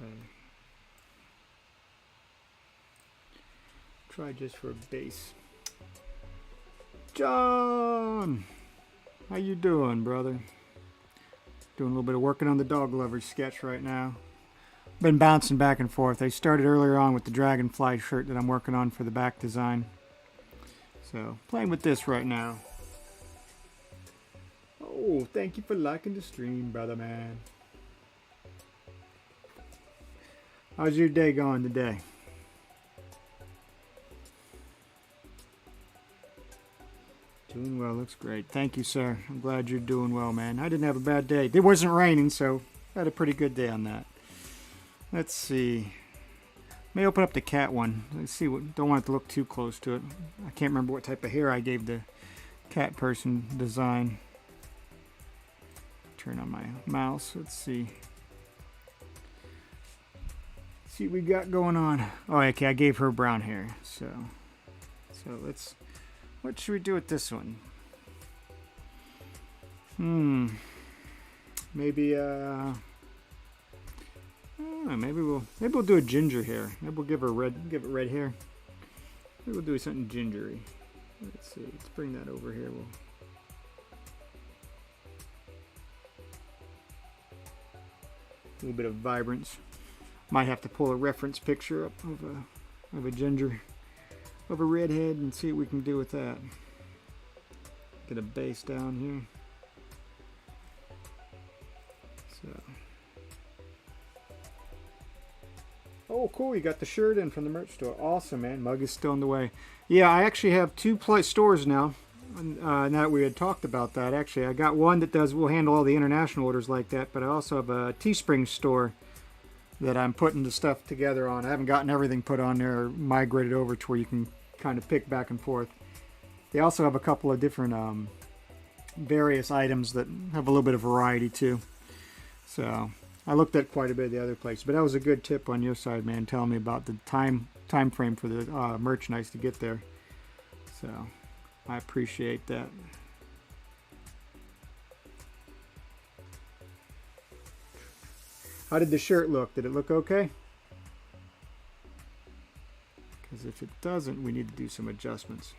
S1: Let's try just for a base. John, how you doing, brother? Doing a little bit of working on the dog lovers sketch right now. Been bouncing back and forth. I started earlier on with the Dragonfly shirt that I'm working on for the back design. So, playing with this right now. Oh, thank you for liking the stream, brother man. How's your day going today? Doing well, looks great. Thank you, sir. I'm glad you're doing well, man. I didn't have a bad day. It wasn't raining, so I had a pretty good day on that. Let's see. May open up the cat one. Let's see. Don't want it to look too close to it. I can't remember what type of hair I gave the cat person design. Turn on my mouse. Let's see. See what we got going on. Oh, okay. I gave her brown hair. So let's. What should we do with this one? Maybe maybe we'll do a ginger hair. Maybe we'll give it red hair. Maybe we'll do something gingery. Let's see. Let's bring that over here. A little bit of vibrance. Might have to pull a reference picture up of a ginger, of a redhead, and see what we can do with that. Get a base down here. So. Oh, cool! You got the shirt in from the merch store. Awesome, man. Mug is still in the way. Yeah, I actually have two stores now. Now that we had talked about that, actually, I got one that will handle all the international orders like that, but I also have a Teespring store that I'm putting the stuff together on. I haven't gotten everything put on there or migrated over to where you can kind of pick back and forth. They also have a couple of different various items that have a little bit of variety too. So I looked at quite a bit of the other places, but that was a good tip on your side, man, telling me about the time frame for the merchandise to get there. So I appreciate that. How did the shirt look? Did it look okay? Because if it doesn't, we need to do some adjustments.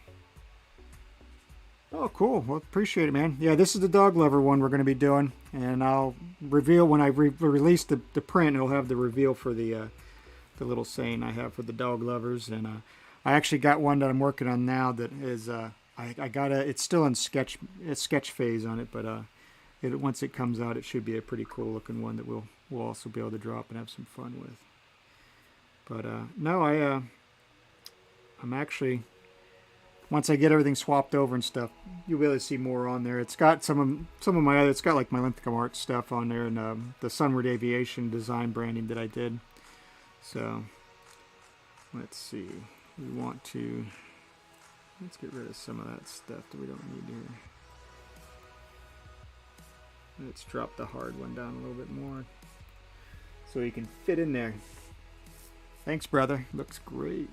S1: Oh, cool. Well, appreciate it, man. Yeah, this is the dog lover one we're going to be doing. And I'll reveal when I release the print, it'll have the reveal for the little saying I have for the dog lovers. And I actually got one that I'm working on now that is, it's still in sketch phase on it, but once it comes out, it should be a pretty cool looking one that we'll also be able to draw up and have some fun with. But no, I'm actually, once I get everything swapped over and stuff, you'll be able to see more on there. It's got some of my other, it's got like my Linthicum art stuff on there and the Sunward Aviation design branding that I did. So let's see. Let's get rid of some of that stuff that we don't need here. Let's drop the hard one down a little bit more so you can fit in there. Thanks, brother. Looks great.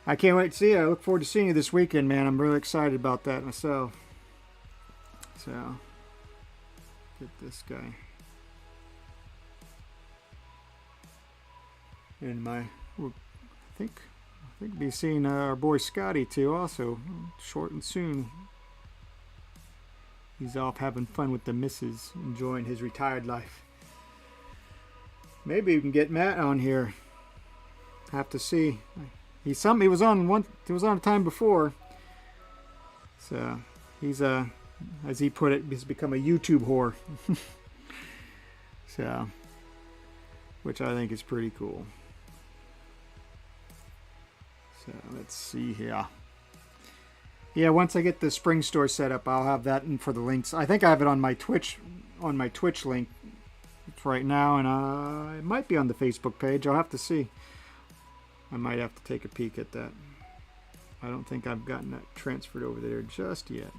S1: I can't wait to see you. I look forward to seeing you this weekend, man. I'm really excited about that myself. So, get this guy. And I think be seeing our boy Scotty too, also short and soon. He's off having fun with the missus, enjoying his retired life. Maybe we can get Matt on here. Have to see. He was on a time before. So he's as he put it, he's become a YouTube whore. So, which I think is pretty cool. So let's see here. Yeah, once I get the Spring store set up, I'll have that in for the links. I think I have it on my Twitch link right now, and it might be on the Facebook page. I'll have to see. I might have to take a peek at that. I don't think I've gotten that transferred over there just yet.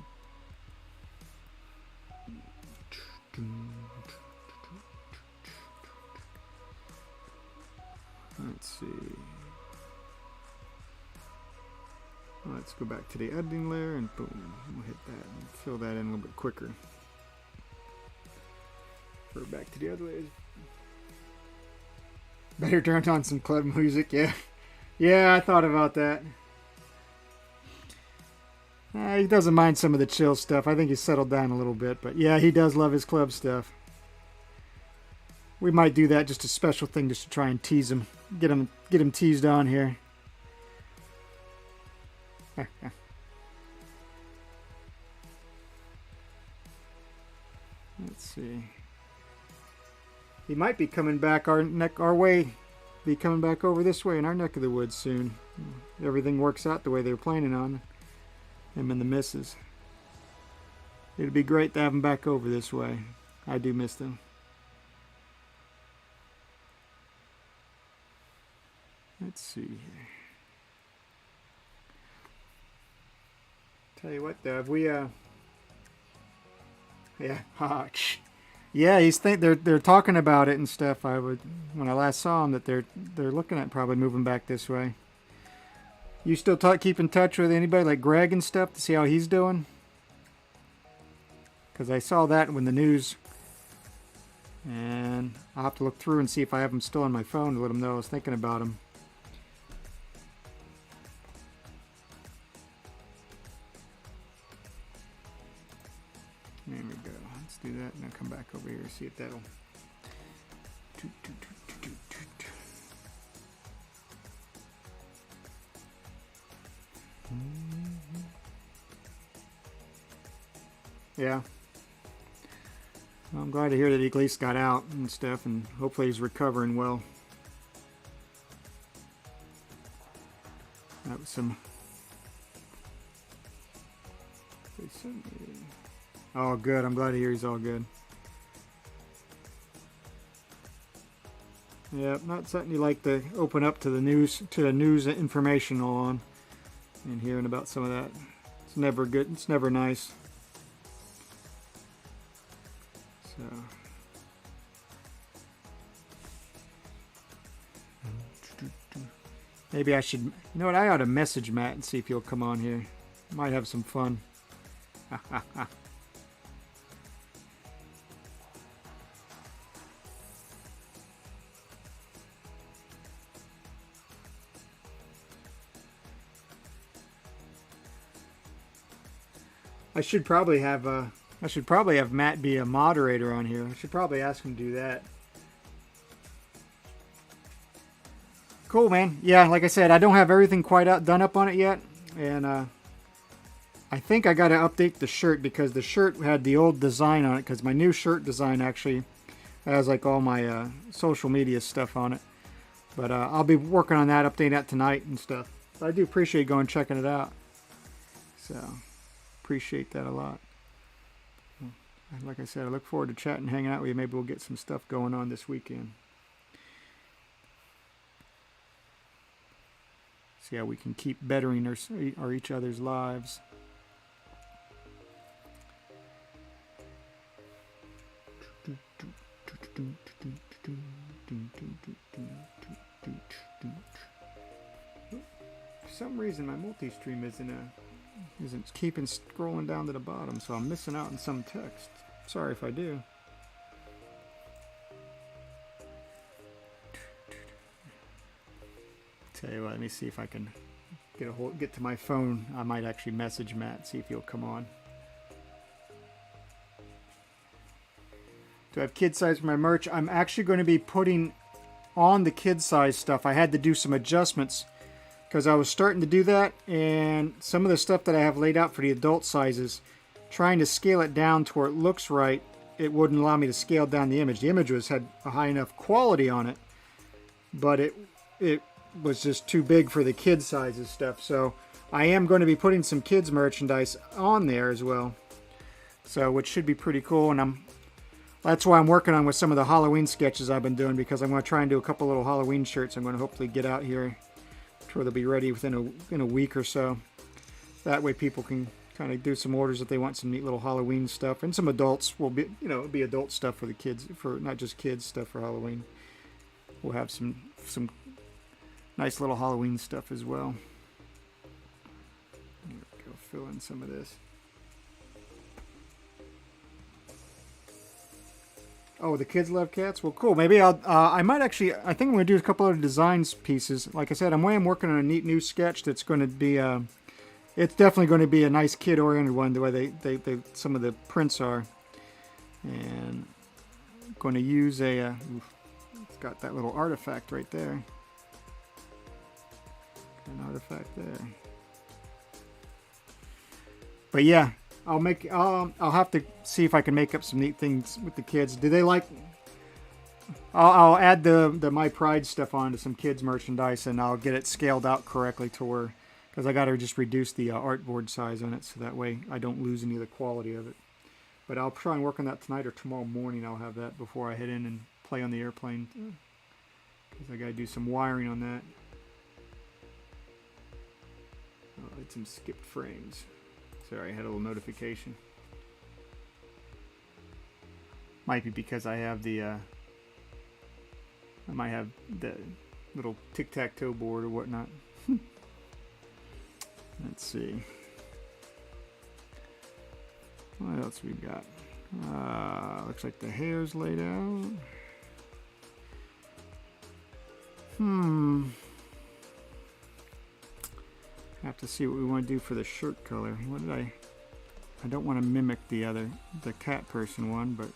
S1: Let's see. Let's go back to the editing layer and boom, we'll hit that and fill that in a little bit quicker. Go back to the other layers. Better turn on some club music, yeah. Yeah, I thought about that. He doesn't mind some of the chill stuff. I think he's settled down a little bit, but yeah, he does love his club stuff. We might do that, just a special thing, just to try and tease him, get him teased on here. Let's see. He might be coming back our way. Be coming back over this way in our neck of the woods soon. Everything works out the way they were planning on. Him and the missus. It'd be great to have him back over this way. I do miss them. Let's see here. Tell you what, though, have we yeah, yeah, they're talking about it and stuff. When I last saw them, that they're looking at probably moving back this way. You still keep in touch with anybody like Greg and stuff to see how he's doing? Because I saw that when the news, and I'll have to look through and see if I have him still on my phone to let him know I was thinking about him. There we go. Let's do that and I'll come back over here and see if that'll. Yeah. Well, I'm glad to hear that he at least got out and stuff, and hopefully he's recovering well. That was some. Oh, good. I'm glad to hear he's all good. Yeah, not something you like to open up to the news information on, and hearing about some of that. It's never good. It's never nice. So. Maybe I should. You know what? I ought to message Matt and see if he'll come on here. Might have some fun. I should probably have Matt be a moderator on here. I should probably ask him to do that. Cool, man. Yeah, like I said, I don't have everything quite done up on it yet, and I think I got to update the shirt because the shirt had the old design on it. Because my new shirt design actually has like all my social media stuff on it. But I'll be working on that, updating that tonight and stuff. But I do appreciate going and checking it out. So. Appreciate that a lot. Like I said, I look forward to chatting, hanging out with you. Maybe we'll get some stuff going on this weekend. See how we can keep bettering our each other's lives. For some reason, my multi-stream isn't keeping scrolling down to the bottom, so I'm missing out on some text. Sorry if I do. Tell you what, let me see if I can get to my phone. I might actually message Matt, see if he'll come on. Do I have kid size for my merch? I'm actually going to be putting on the kid size stuff. I had to do some adjustments because I was starting to do that, and some of the stuff that I have laid out for the adult sizes, trying to scale it down to where it looks right, it wouldn't allow me to scale down the image. The image had a high enough quality on it, but it was just too big for the kid sizes stuff. So I am going to be putting some kids merchandise on there as well, so which should be pretty cool. And that's why I'm working on with some of the Halloween sketches I've been doing, because I'm going to try and do a couple little Halloween shirts. I'm going to hopefully get out here where they'll be ready within a week or so. That way people can kind of do some orders if they want some neat little Halloween stuff, and some adults will be, it'll be adult stuff for the kids, for not just kids stuff for Halloween. We'll have some nice little Halloween stuff as well. fill in some of this. Oh, the kids love cats? Well, cool. Maybe I might actually, I think I'm going to do a couple other designs pieces. Like I said, I'm working on a neat new sketch that's going to be, it's definitely going to be a nice kid-oriented one, the way some of the prints are. And I'm going to use a, it's got that little artifact right there. An artifact there. But yeah, I'll have to see if I can make up some neat things with the kids. Do they like? I'll add the My Pride stuff onto some kids merchandise, and I'll get it scaled out correctly to where, because I got to just reduce the artboard size on it, so that way I don't lose any of the quality of it. But I'll try and work on that tonight or tomorrow morning. I'll have that before I head in and play on the airplane, because I got to do some wiring on that. Oh, I had some skipped frames. Sorry, I had a little notification. Might be because I have the, I might have the little tic-tac-toe board or whatnot. Let's see. What else we got? Looks like the hair's laid out. Have to see what we want to do for the shirt color. What did I don't want to mimic the cat person one, but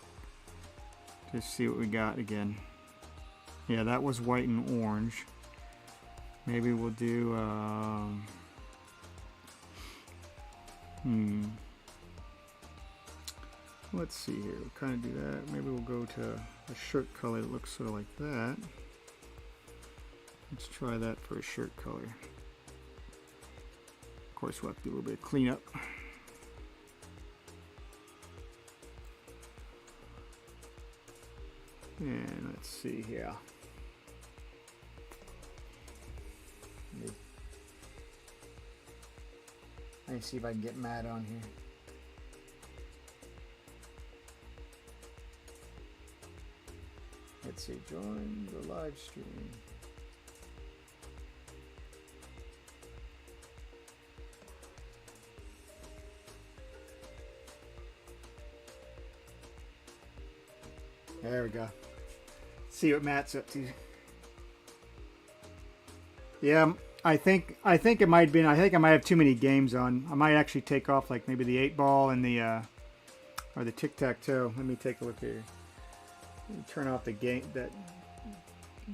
S1: just see what we got again. Yeah, that was white and orange. Maybe we'll do let's see here. We'll kind of do that. Maybe we'll go to a shirt color that looks sort of like that. Let's try that for a shirt color. Of course, we'll have to do a little bit of cleanup. And let's see here. Let me see if I can get Matt on here. Let's see, join the live stream. There we go. See what Matt's up to. Yeah, I think it might be. I think I might have too many games on. I might actually take off like maybe the 8-ball and the or the tic-tac-toe. Let me take a look here. Turn off the game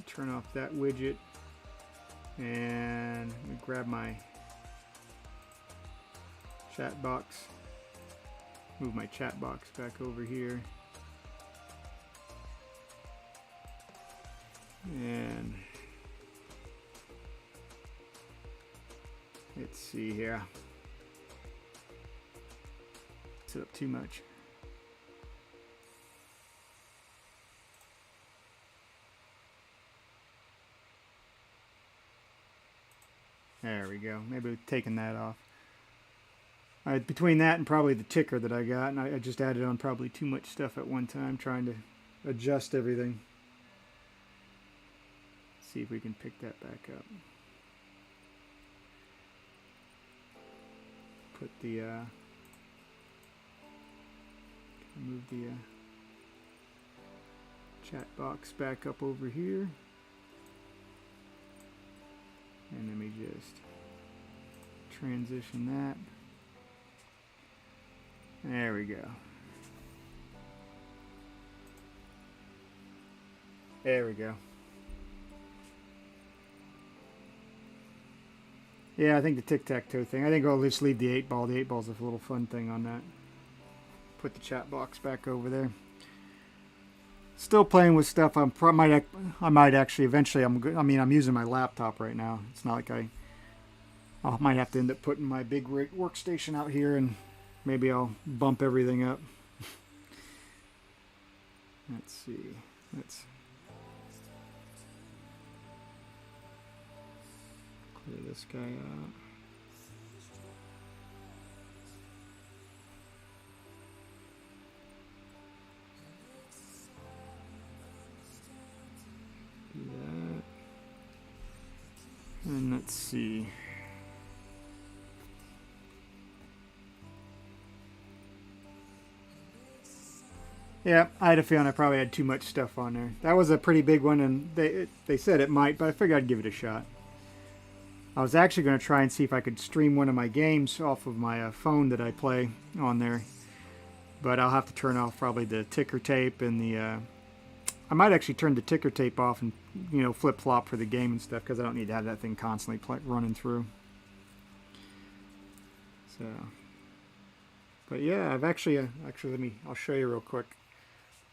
S1: turn off that widget, and let me grab my chat box. Move my chat box back over here. And let's see here. Set up too much. There we go. Maybe we've taken that off. Between that and probably the ticker that I got, and I just added on probably too much stuff at one time, trying to adjust everything. See if we can pick that back up. Put the move the chat box back up over here, and let me just transition that. There we go. There we go. Yeah, I think the tic-tac-toe thing. I think I'll just leave the 8-ball. The 8-ball's a little fun thing on that. Put the chat box back over there. Still playing with stuff. I might actually eventually. I'm using my laptop right now. It's not like I might have to end up putting my big workstation out here, and maybe I'll bump everything up. Let's see. Let's clear this guy out. Do that. And let's see. Yeah, I had a feeling I probably had too much stuff on there. That was a pretty big one, and they said it might, but I figured I'd give it a shot. I was actually going to try and see if I could stream one of my games off of my phone that I play on there. But I'll have to turn off probably the ticker tape and the... I might actually turn the ticker tape off and, you know, flip-flop for the game and stuff, because I don't need to have that thing constantly running through. So... But yeah, I've actually I'll show you real quick.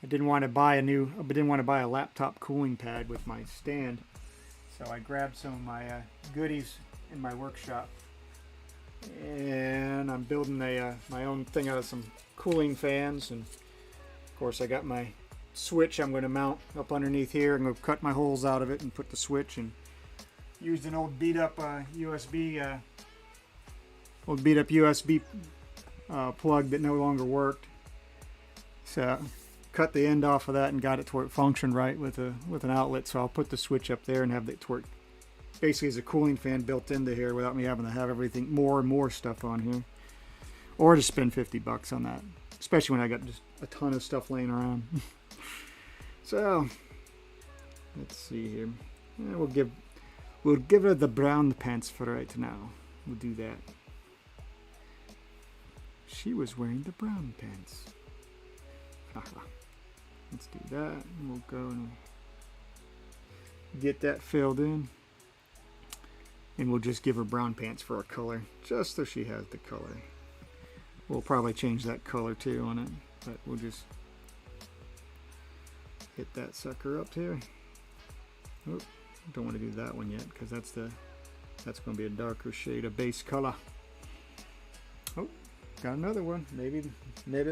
S1: I didn't want to buy a laptop cooling pad with my stand. So I grabbed some of my goodies in my workshop, and I'm building my own thing out of some cooling fans. And of course, I got my switch I'm going to mount up underneath here. I'm going to cut my holes out of it and put the switch, and used an old beat up USB plug that no longer worked. So cut the end off of that and got it to where it functioned right with an outlet. So I'll put the switch up there and have it to where it basically is a cooling fan built into here without me having to have everything more and more stuff on here, or just spend $50 on that, especially when I got just a ton of stuff laying around. So let's see here. Yeah, we'll give her the brown pants for right now. We'll do that. She was wearing the brown pants. Let's do that. And we'll go and get that filled in. And we'll just give her brown pants for a color, just so she has the color. We'll probably change that color too on it, but we'll just hit that sucker up here. Oh, don't want to do that one yet, because that's going to be a darker shade of base color. Oh, got another one. Maybe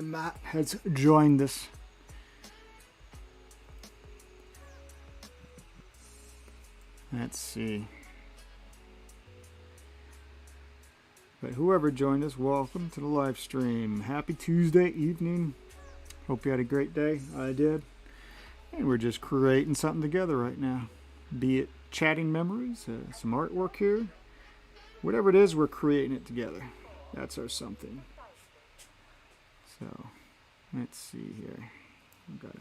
S1: Matt has joined us. Let's see. But whoever joined us, welcome to the live stream. Happy Tuesday evening. Hope you had a great day. I did. And we're just creating something together right now. Be it chatting memories, some artwork here. Whatever it is, we're creating it together. That's our something. So, let's see here. I've got to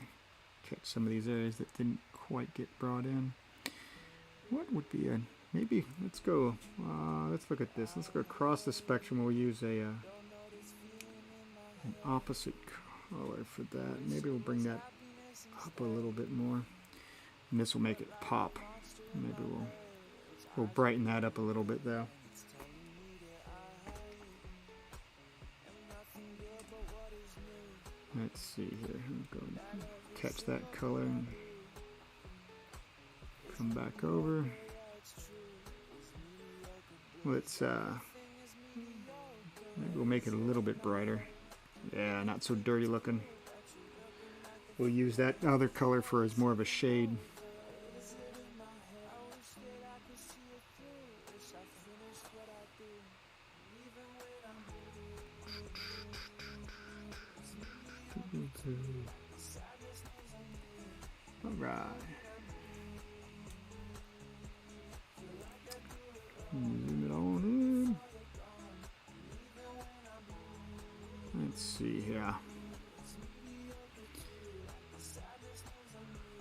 S1: catch some of these areas that didn't quite get brought in. What would be a... Maybe, let's go, let's look at this. Let's go across the spectrum. We'll use an opposite color for that. Maybe we'll bring that up a little bit more. And this will make it pop. Maybe we'll brighten that up a little bit though. Let's see here. I'm going to catch that color and come back over. Let's maybe we'll make it a little bit brighter. Yeah, not so dirty looking. We'll use that other color for as more of a shade. All right. Zoom it on in. Let's see here.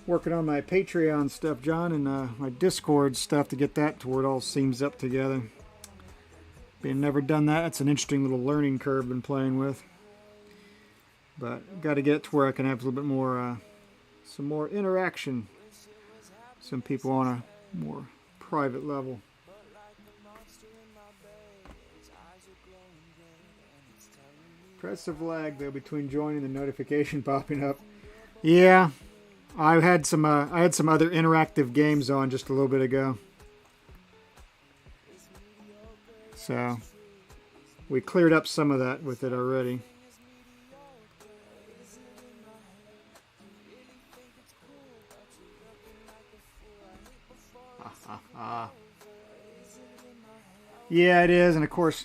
S1: Working on my Patreon stuff, John, and my Discord stuff to get that to where it all seams up together. Being never done that, it's an interesting little learning curve I've been playing with. But got to get to where I can have a little bit more, some more interaction. Some people on a more private level. Press the flag though between joining and the notification popping up. Yeah, I had some other interactive games on just a little bit ago. So we cleared up some of that with it already. Yeah, it is, and of course,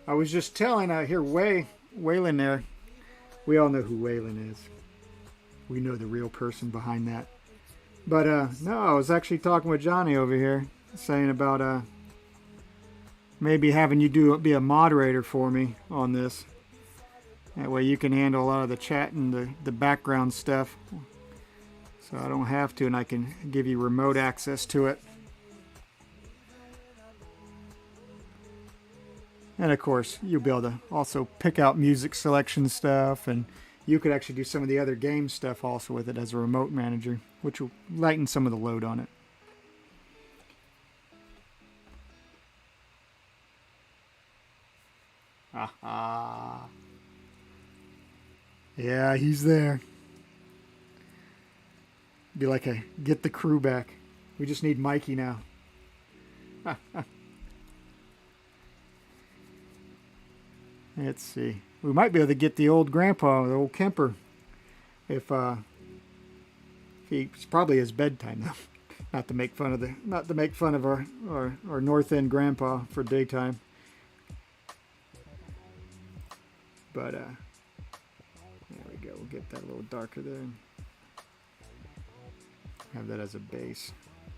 S1: I was just telling here Waylon there. We all know who Waylon is. We know the real person behind that. But no, I was actually talking with Johnny over here, saying about maybe having you be a moderator for me on this. That way you can handle a lot of the chat and the background stuff. So I don't have to, and I can give you remote access to it. And of course, you'll be able to also pick out music selection stuff, and you could actually do some of the other game stuff also with it as a remote manager, which will lighten some of the load on it. Aha. Yeah, he's there. Be like a get the crew back. We just need Mikey now. Let's see. We might be able to get the old grandpa, the old Kemper, if it's probably his bedtime though. Not to make fun of our North End grandpa for daytime. But there we go. We'll get that a little darker there. Have that as a base.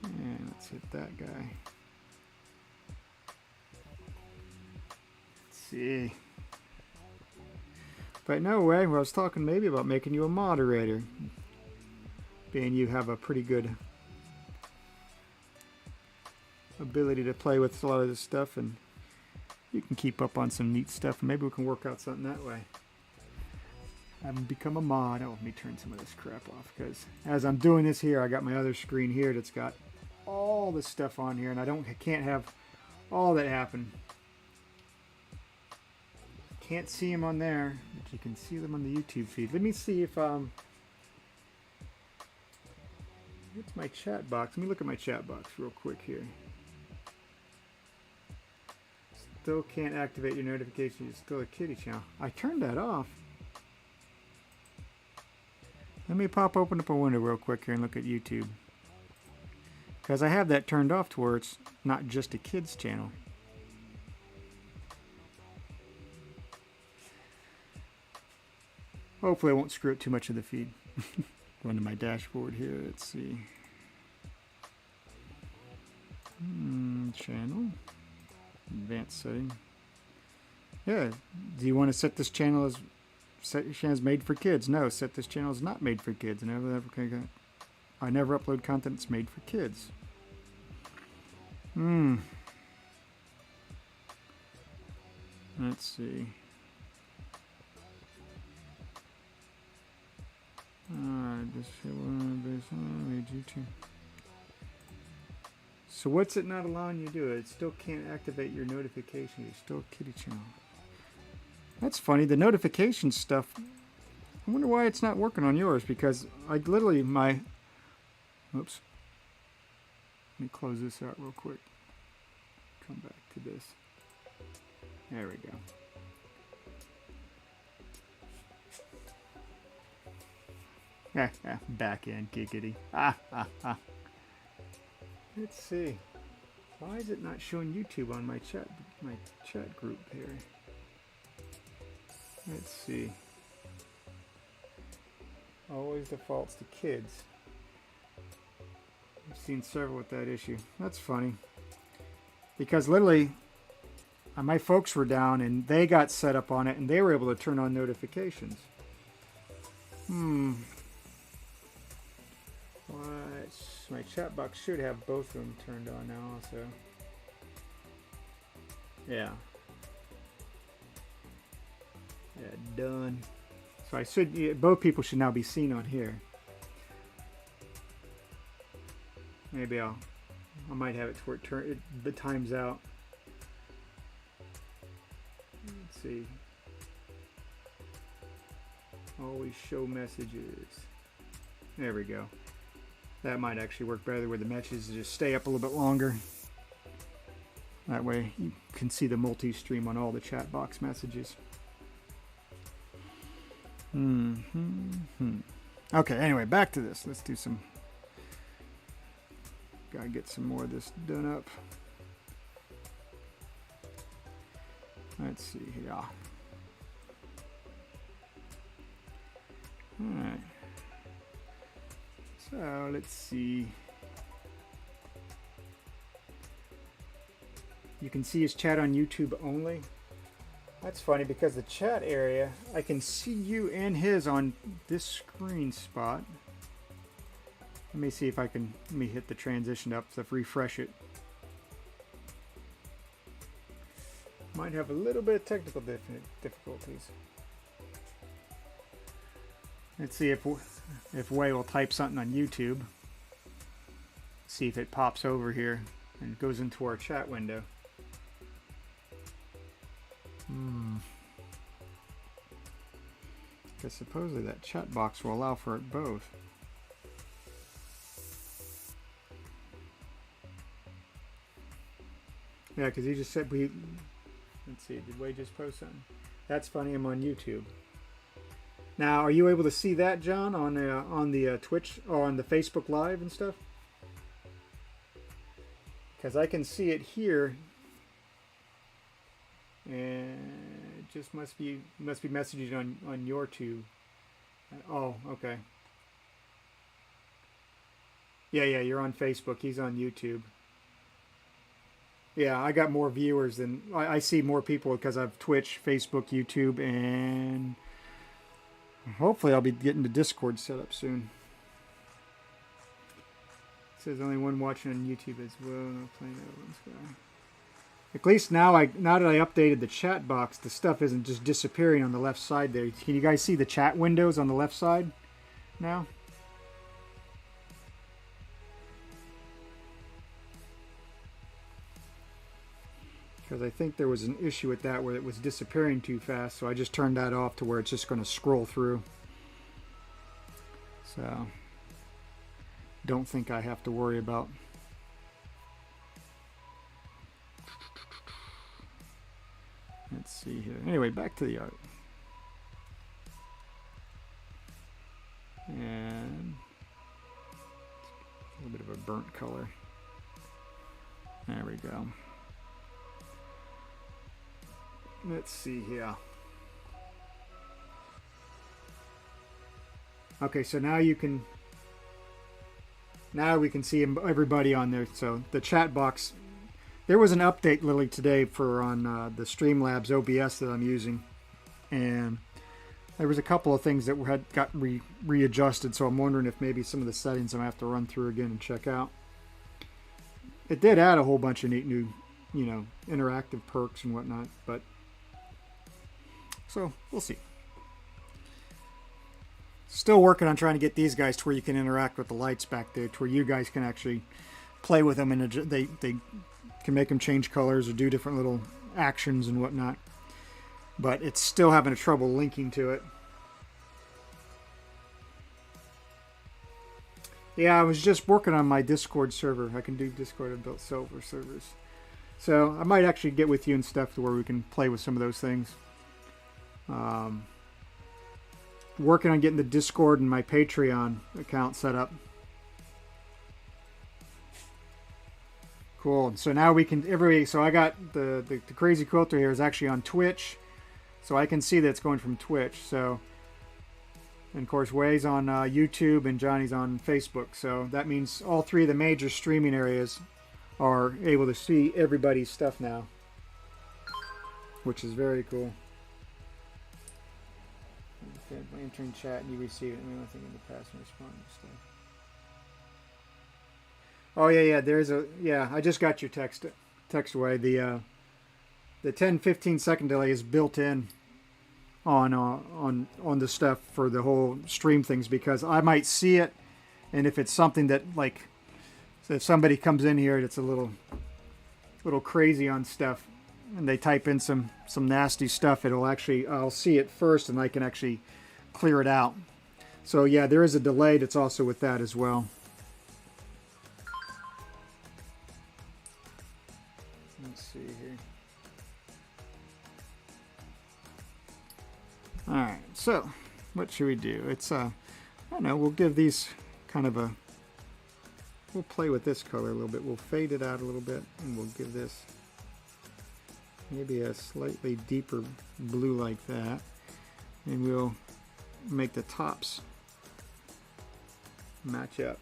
S1: And let's hit that guy. Let's see. But no way, I was talking maybe about making you a moderator. Being you have a pretty good ability to play with a lot of this stuff, and you can keep up on some neat stuff, and maybe we can work out something that way. Have him become a mod. Oh, let me turn some of this crap off, because as I'm doing this here, I got my other screen here that's got all this stuff on here, and I can't have all that happen. Can't see them on there, but you can see them on the YouTube feed. Let me see if it's my chat box. Let me look at my chat box real quick here. Still can't activate your notifications. It's still a kitty channel. I turned that off. Let me open up a window real quick here and look at YouTube. Because I have that turned off to where it's not just a kids channel. Hopefully I won't screw up too much of the feed. Going to my dashboard here, let's see. Channel. Advanced setting. Yeah, do you want to set this channel as made for kids? No, set this channel as not made for kids. I never upload content that's made for kids. Let's see. So what's it not allowing you to do? It still can't activate your notification. You're still a kitty channel. That's funny. The notification stuff, I wonder why it's not working on yours, because I literally oops. Let me close this out real quick. Come back to this. There we go. Back end giggity. Let's see. Why is it not showing YouTube on my chat group here? Let's see. Always defaults to kids. I've seen several with that issue. That's funny. Because literally, my folks were down and they got set up on it and they were able to turn on notifications. My chat box should have both of them turned on now also. Yeah. Yeah, done. So both people should now be seen on here. Maybe I might have it to where the time's out. Let's see. Always show messages. There we go. That might actually work better where the messages just stay up a little bit longer. That way you can see the multi-stream on all the chat box messages. Okay, anyway, back to this. Let's do some... Gotta get some more of this done up. Let's see here. Alright. So let's see. You can see his chat on YouTube only. That's funny because the chat area, I can see you and his on this screen spot. Let me see if I can, let me hit the transition up, so refresh it. Might have a little bit of technical difficulties. Let's see if Wei will type something on YouTube. See if it pops over here and goes into our chat window. Because supposedly that chat box will allow for it both. Yeah, because he just said we. Let's see, did Wei just post something? That's funny. I'm on YouTube. Now, are you able to see that, John, on the Twitch or on the Facebook Live and stuff? Because I can see it here. And it just must be messaging on your tube. Oh, okay. Yeah, you're on Facebook. He's on YouTube. Yeah, I got more viewers than I see more people because I've Twitch, Facebook, YouTube, and hopefully I'll be getting the Discord set up soon. It says only one watching on YouTube as well. No playing that one. At least now that I updated the chat box, the stuff isn't just disappearing on the left side there. Can you guys see the chat windows on the left side now? Because I think there was an issue with that where it was disappearing too fast, so I just turned that off to where it's just going to scroll through. So, don't think I have to worry about. Let's see here. Anyway, back to the art. And a little bit of a burnt color. There we go. Let's see here. Okay, so now we can see everybody on there. So the chat box, there was an update literally today for on the Streamlabs OBS that I'm using, and there was a couple of things that had got readjusted. So I'm wondering if maybe some of the settings I'm gonna have to run through again and check out. It did add a whole bunch of neat new, interactive perks and whatnot, but. So, we'll see. Still working on trying to get these guys to where you can interact with the lights back there, to where you guys can actually play with them, and they can make them change colors or do different little actions and whatnot. But it's still having a trouble linking to it. Yeah, I was just working on my Discord server. I can do Discord adult silver servers. So, I might actually get with you and stuff to where we can play with some of those things. Working on getting the Discord and my Patreon account set up. Cool. So now we can so I got the crazy quilter here is actually on Twitch, so I can see that it's going from Twitch. So, and of course Wei's on YouTube and Johnny's on Facebook. So that means all three of the major streaming areas are able to see everybody's stuff now, which is very cool. By entering chat and you receive it. I mean, I think in the past and respond to stuff. Oh yeah. There's I just got your text away. The 10-15 second delay is built in on the stuff for the whole stream things, because I might see it, and if it's something that so if somebody comes in here that's a little crazy on stuff, and they type in some nasty stuff, I'll see it first, and I can actually clear it out. So yeah, there is a delay that's also with that as well. Let's see here. All right, so what should we do? It's I don't know. We'll give these kind of we'll play with this color a little bit. We'll fade it out a little bit, and we'll give this maybe a slightly deeper blue like that, and we'll make the tops match up.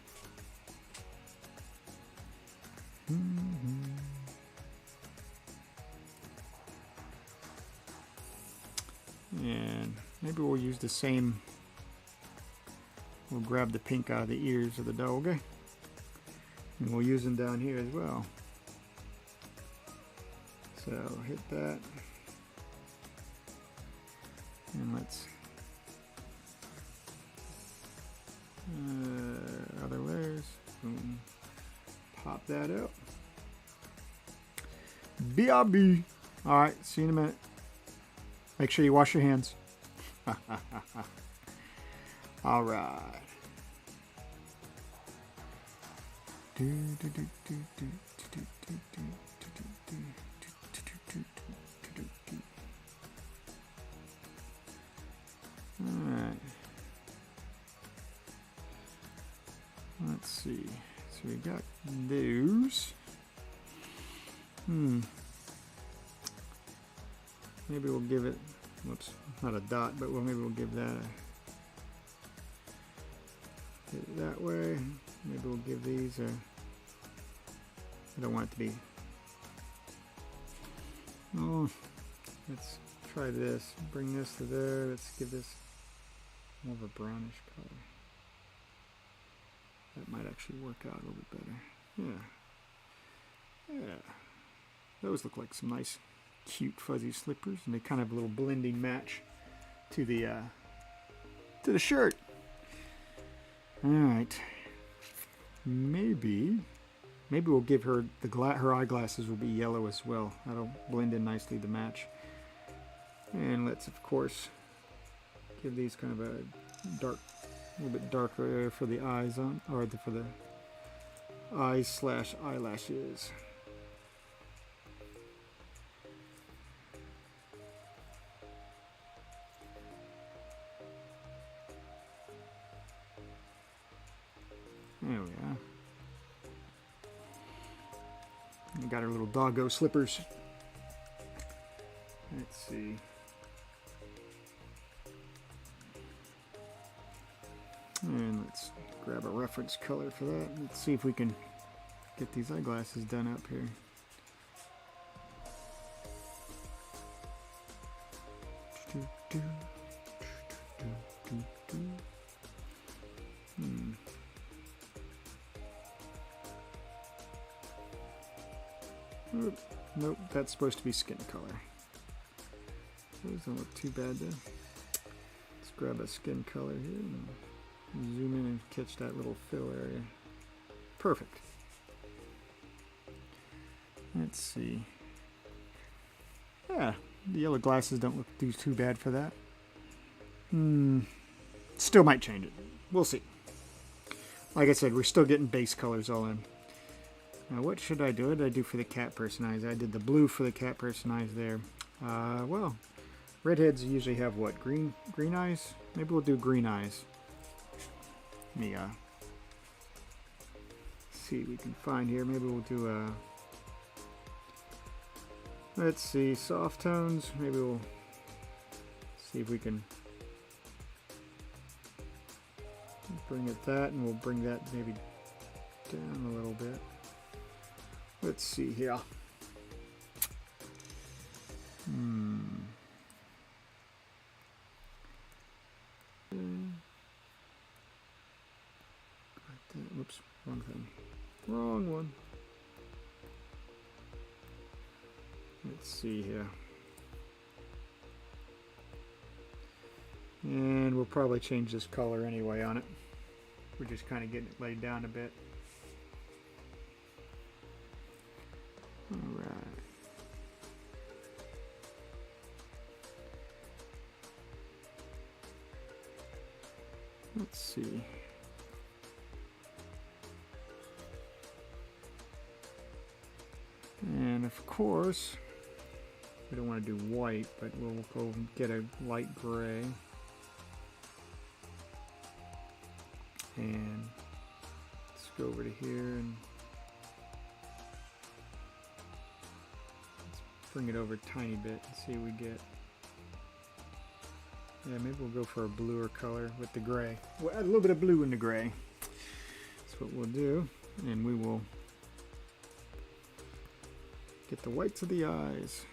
S1: And maybe we'll use the same. We'll grab the pink out of the ears of the dog. And we'll use them down here as well. So hit that. And let's other layers. Boom. Pop that out. BRB. Alright, see you in a minute. Make sure you wash your hands. Alright. Alright. Let's see. So we got those. Maybe we'll give it, whoops, not a dot, but maybe we'll give that a, hit it that way. Maybe we'll give these a, I don't want it to be, oh, let's try this, bring this to there, let's give this more of a brownish color. That might actually work out a little bit better. Yeah. Those look like some nice, cute, fuzzy slippers, and they kind of have a little blending match to the shirt. All right. Maybe we'll give her her eyeglasses will be yellow as well. That'll blend in nicely to match. And let's of course give these kind of a dark. A little bit darker for the eyes on, or for the eyes / eyelashes. There we are. We got our little doggo slippers. Let's see. And let's grab a reference color for that. Let's see if we can get these eyeglasses done up here. Nope, that's supposed to be skin color. Those don't look too bad though. Let's grab a skin color here. Zoom in and catch that little fill area. Perfect. Let's see. Yeah, the yellow glasses don't look too bad for that. Still might change it. We'll see. Like I said, we're still getting base colors all in. Now what should I do? What did I do for the cat person eyes? I did the blue for the cat person eyes there. Well, redheads usually have what? Green eyes? Maybe we'll do green eyes. Let me see what we can find here. Maybe we'll do let's see, soft tones. Maybe we'll see if we can bring it that, and we'll bring that maybe down a little bit. Let's see here. Oops, wrong thing. Wrong one. Let's see here. And we'll probably change this color anyway on it. We're just kind of getting it laid down a bit. All right. Let's see. And of course, we don't want to do white, but we'll go get a light gray. And let's go over to here and let's bring it over a tiny bit and see what we get. Yeah, maybe we'll go for a bluer color with the gray. We'll add a little bit of blue in the gray. That's what we'll do. And we will get the whites of the eyes.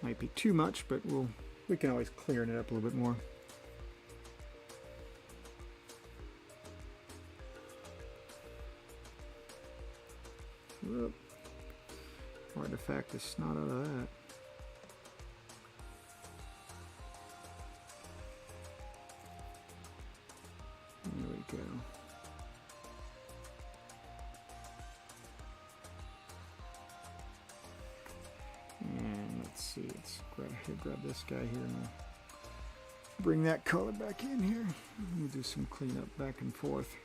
S1: might be too much, but we can always clear it up a little bit more. Whoop. Artifact the snot out of that. There we go. And let's see, let's grab this guy here and bring that color back in here. We'll do some cleanup back and forth.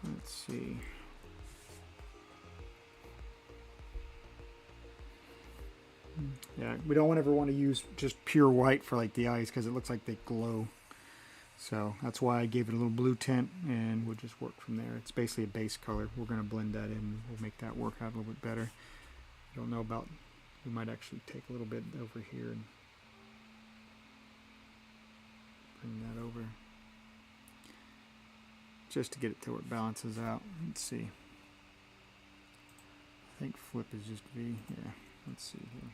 S1: Let's see. Yeah, we don't ever want to use just pure white for like the eyes because it looks like they glow. So that's why I gave it a little blue tint, and we'll just work from there. It's basically a base color. We're going to blend that in. We'll make that work out a little bit better. I don't know about, we might actually take a little bit over here and bring that over. Just to get it to where it balances out. Let's see. I think flip is just V. Yeah, let's see here.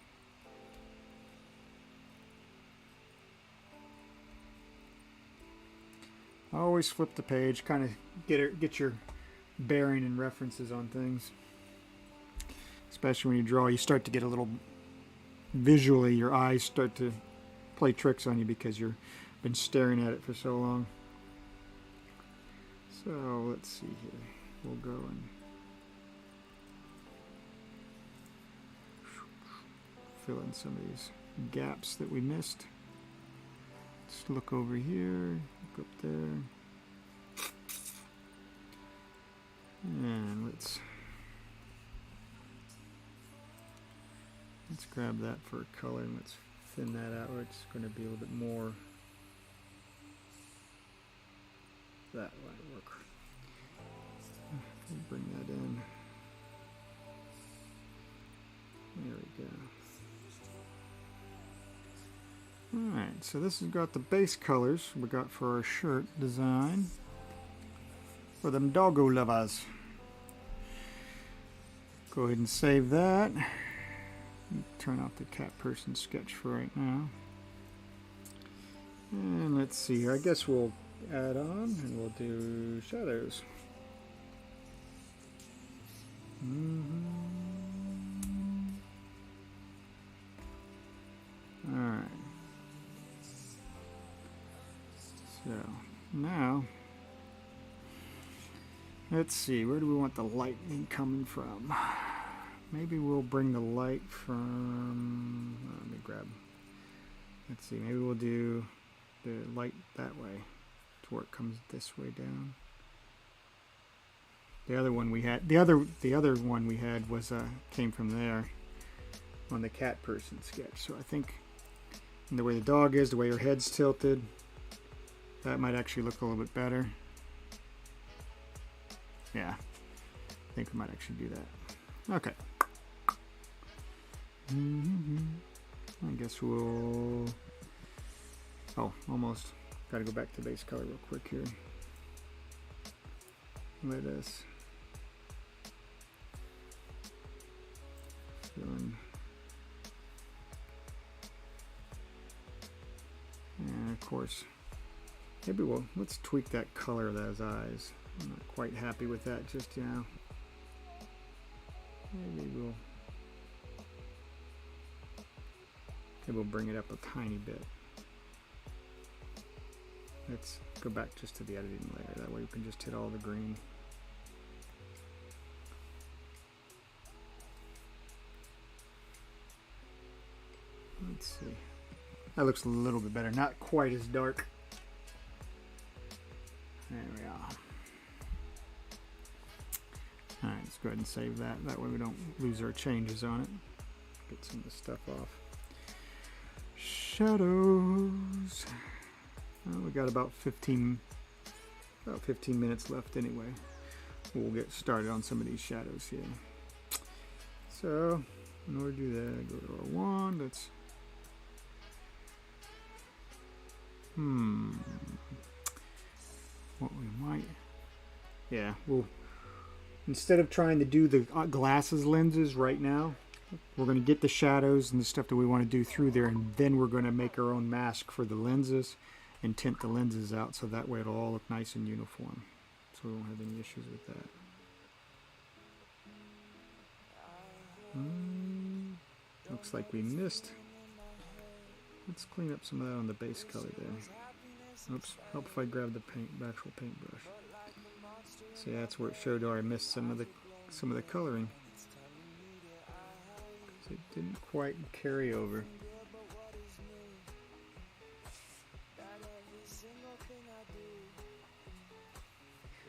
S1: Always flip the page, kind of get your bearing and references on things. Especially when you draw, you start to get a little visually, your eyes start to play tricks on you because you've been staring at it for so long. So let's see here. We'll go and fill in some of these gaps that we missed. Let's look over here, look up there. And let's grab that for a color and let's thin that out where it's going to be a little bit more. That might work. We'll bring that in. There we go. Alright, so this has got the base colors we got for our shirt design for them doggo lovers. Go ahead and save that. Turn off the cat person sketch for right now. And let's see here. I guess we'll add on and we'll do shadows. Alright. So now, let's see, where do we want the lightning coming from? Maybe we'll bring the light from, let me grab, let's see, maybe we'll do the light that way to where it comes this way down. The other one we had, the other one we had was came from there on the cat person sketch. So I think the way the dog is, the way her head's tilted, that might actually look a little bit better. Yeah, I think we might actually do that. Okay. I guess we'll, oh, almost. Got to go back to base color real quick here. Let us fill in. And of course, maybe let's tweak that color of those eyes. I'm not quite happy with that just now. Maybe we'll bring it up a tiny bit. Let's go back just to the editing layer. That way we can just hit all the green. Let's see. That looks a little bit better. Not quite as dark. There we are. Alright, let's go ahead and save that. That way we don't lose our changes on it. Get some of the stuff off. Shadows. Well, we got about 15 minutes left anyway. We'll get started on some of these shadows here. So, in order to do that, go to our wand. Let's what we might, yeah, we'll instead of trying to do the glasses lenses right now, we're going to get the shadows and the stuff that we want to do through there, and then we're going to make our own mask for the lenses and tint the lenses out so that way it'll all look nice and uniform. So we won't have any issues with that. Looks like we missed. Let's clean up some of that on the base color there. Oops, help if I grab the actual paintbrush. See, that's where it showed I missed some of the coloring. Because it didn't quite carry over.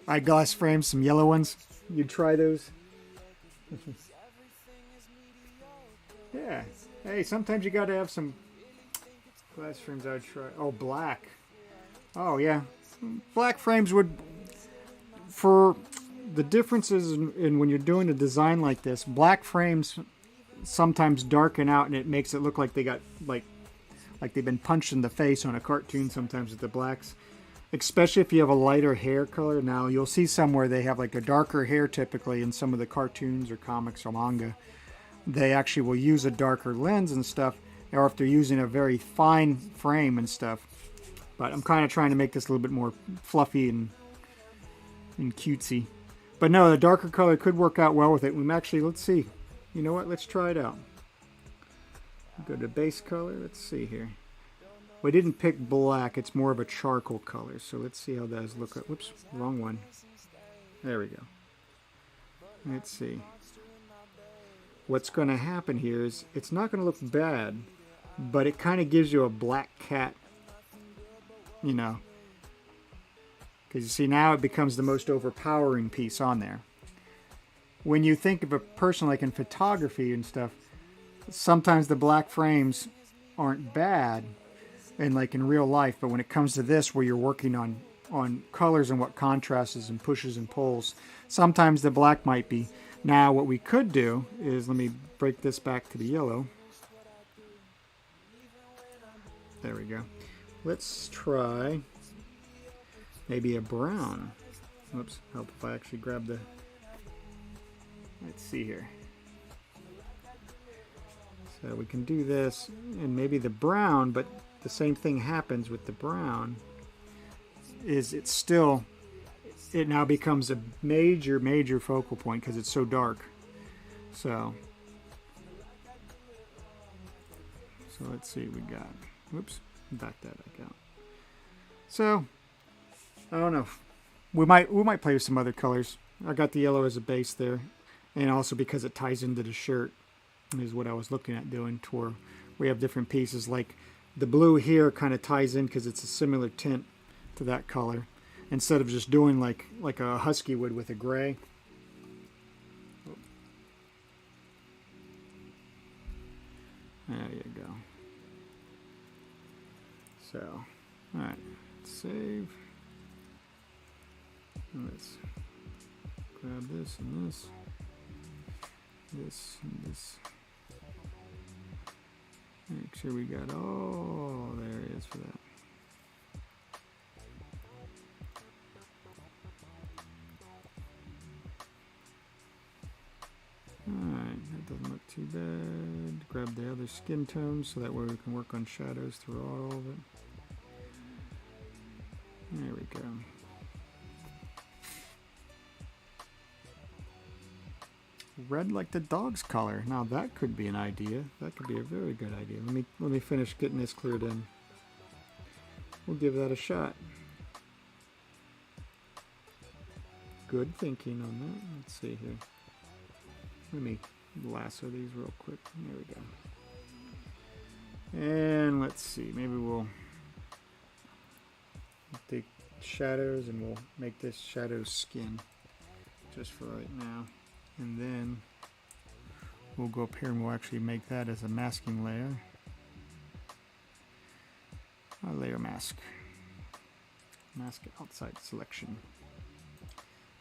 S1: Eyeglass frames, some yellow ones. You'd try those? Yeah. Hey, sometimes you gotta have some glass frames I'd try. Oh, black. Oh, yeah. Black frames would... For the differences in when you're doing a design like this, black frames sometimes darken out and it makes it look like they got, like they've been punched in the face on a cartoon sometimes with the blacks. Especially if you have a lighter hair color. Now, you'll see somewhere they have like a darker hair typically in some of the cartoons or comics or manga. They actually will use a darker lens and stuff, or if they're using a very fine frame and stuff. But I'm kind of trying to make this a little bit more fluffy and cutesy. But no, the darker color could work out well with it. We actually, let's see. You know what? Let's try it out. Go to base color. Let's see here. We didn't pick black. It's more of a charcoal color. So let's see how those look. Whoops, wrong one. There we go. Let's see. What's going to happen here is it's not going to look bad, but it kind of gives you a black cat, you know. Because you see, now it becomes the most overpowering piece on there. When you think of a person like in photography and stuff, sometimes the black frames aren't bad and like in real life, but when it comes to this where you're working on colors and what contrasts and pushes and pulls, sometimes the black might be. Now what we could do is, let me break this back to the yellow. There we go. Let's try maybe a brown. Oops, help if I actually grab the... Let's see here. So we can do this and maybe the brown, but the same thing happens with the brown is it now becomes a major focal point because it's so dark. So let's see what we got. Whoops, back that back out. So I don't know. We might play with some other colors. I got the yellow as a base there, and also because it ties into the shirt is what I was looking at doing. To where we have different pieces, like the blue here kind of ties in because it's a similar tint to that color. Instead of just doing like a husky would with a gray. There you go. So, alright, save. And let's grab this and this. This and this. Make sure we got all there it is for that. Alright, that doesn't look too bad. Grab the other skin tones so that way we can work on shadows throughout all of it. There we go. Red like the dog's color. Now that could be an idea. That could be a very good idea. Let me finish getting this cleared in. We'll give that a shot. Good thinking on that. Let's see here. Let me lasso these real quick. There we go. And let's see. Maybe we'll take shadows and we'll make this shadow skin just for right now. And then we'll go up here and we'll actually make that as a masking layer. A layer mask. Mask outside selection.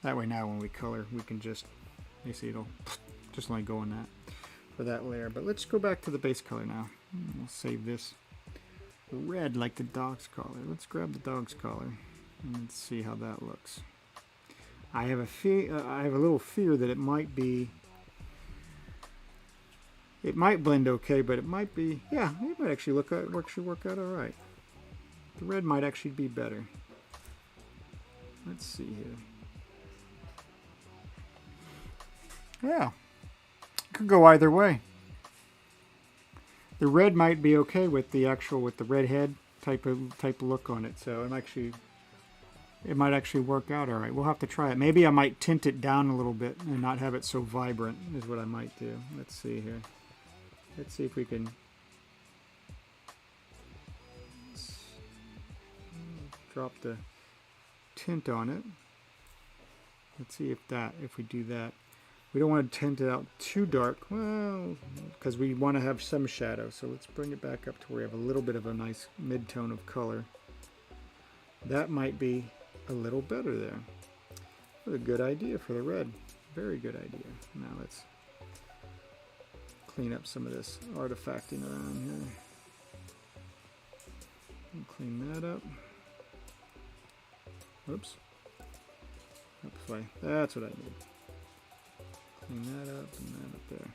S1: That way now when we color, we can just, you see it'll just only go on that for that layer. But let's go back to the base color now. We'll save this red like the dog's collar. Let's grab the dog's collar and let's see how that looks. I have a little fear that it might blend okay, but it might be, yeah, it might actually work out all right. The red might actually be better. Let's see here. Yeah, could go either way. The red might be okay with the red head type of look on it, so it might actually work out all right. We'll have to try it. Maybe I might tint it down a little bit and not have it so vibrant is what I might do. Let's see here. Let's see if we can drop the tint on it. Let's see if we do that. We don't want to tint it out too dark, well, because we want to have some shadow. So let's bring it back up to where we have a little bit of a nice mid-tone of color. That might be a little better there. What a good idea for the red. Very good idea. Now let's clean up some of this artifacting around here. And clean that up. Whoops. That's what I need. Clean that up and that up there.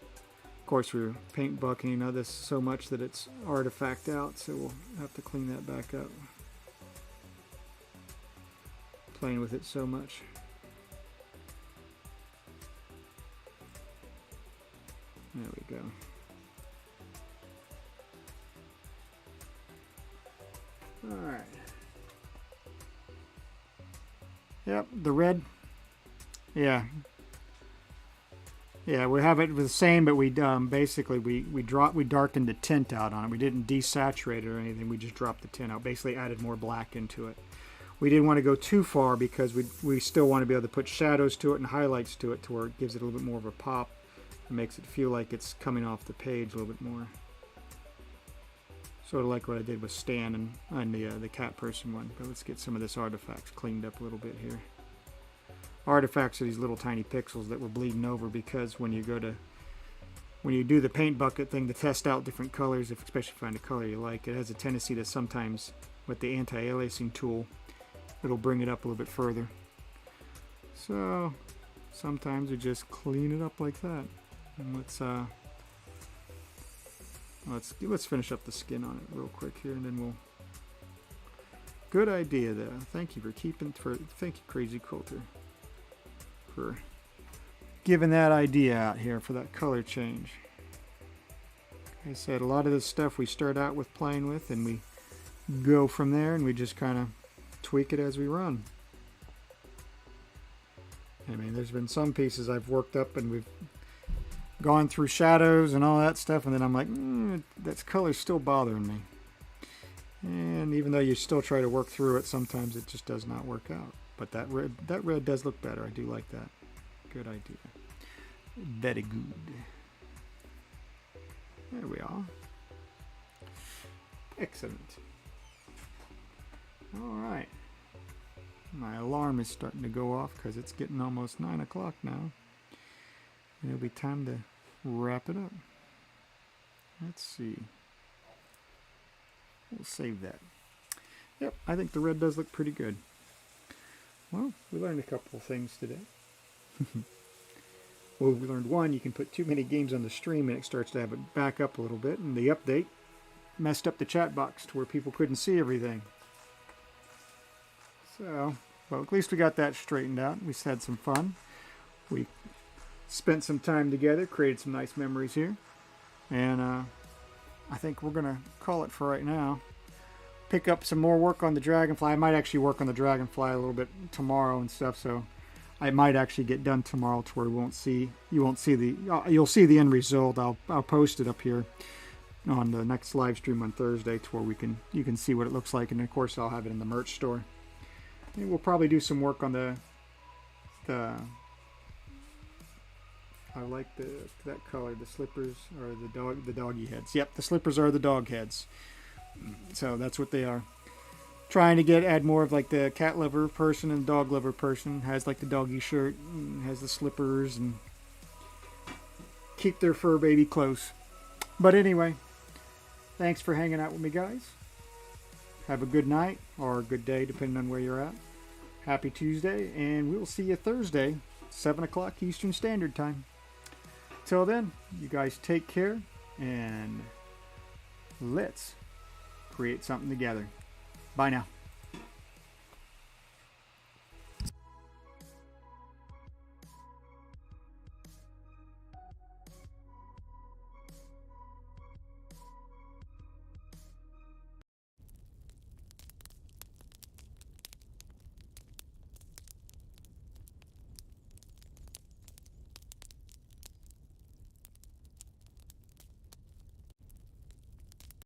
S1: Of course, we're paint bucking this so much that it's artifact out, so we'll have to clean that back up. Playing with it so much. There we go. All right. Yep, the red. Yeah, we have it the same, but we basically we darkened the tint out on it. We didn't desaturate it or anything. We just dropped the tint out. Basically, added more black into it. We didn't want to go too far because we still want to be able to put shadows to it and highlights to it, to where it gives it a little bit more of a pop. It makes it feel like it's coming off the page a little bit more. Sort of like what I did with Stan and the cat person one. But let's get some of this artifacts cleaned up a little bit here. Artifacts are these little tiny pixels that were bleeding over because when you do the paint bucket thing to test out different colors, especially if you find a color you like, it has a tendency to sometimes, with the anti-aliasing tool, it'll bring it up a little bit further. So sometimes we just clean it up like that. And let's finish up the skin on it real quick here, and then we'll. Good idea there. Thank you thank you, Crazy Quilter, for giving that idea out here for that color change. Like I said, a lot of this stuff we start out with playing with, and we go from there, and we just kind of tweak it as we run. I mean, there's been some pieces I've worked up and we've gone through shadows and all that stuff, and then I'm like, that color's still bothering me. And even though you still try to work through it, sometimes it just does not work out. But that red does look better. I do like that. Good idea. Very good. There we are. Excellent. All right. My alarm is starting to go off because it's getting almost 9 o'clock now. It'll be time to wrap it up. Let's see. We'll save that. Yep, I think the red does look pretty good. Well, we learned a couple of things today. Well, we learned one, you can put too many games on the stream and it starts to have it back up a little bit, and the update messed up the chat box to where people couldn't see everything. So, well, at least we got that straightened out. We had some fun. We spent some time together, created some nice memories here. And I think we're going to call it for right now. Pick up some more work on the Dragonfly. I might actually work on the Dragonfly a little bit tomorrow and stuff, so I might actually get done tomorrow to where you'll see the end result. I'll post it up here on the next live stream on Thursday to where you can see what it looks like, and of course I'll have it in the merch store. And we'll probably do some work on I like that color, the slippers are the doggy heads. Yep, the slippers are the dog heads. So that's what they are. Trying to add more of like the cat lover person and dog lover person. Has like the doggy shirt, and has the slippers, and keep their fur baby close. But anyway, thanks for hanging out with me, guys. Have a good night or a good day, depending on where you're at. happy Tuesday, and we'll see you Thursday, 7 o'clock Eastern Standard Time. Till then, you guys take care, and let's create something together. Bye now.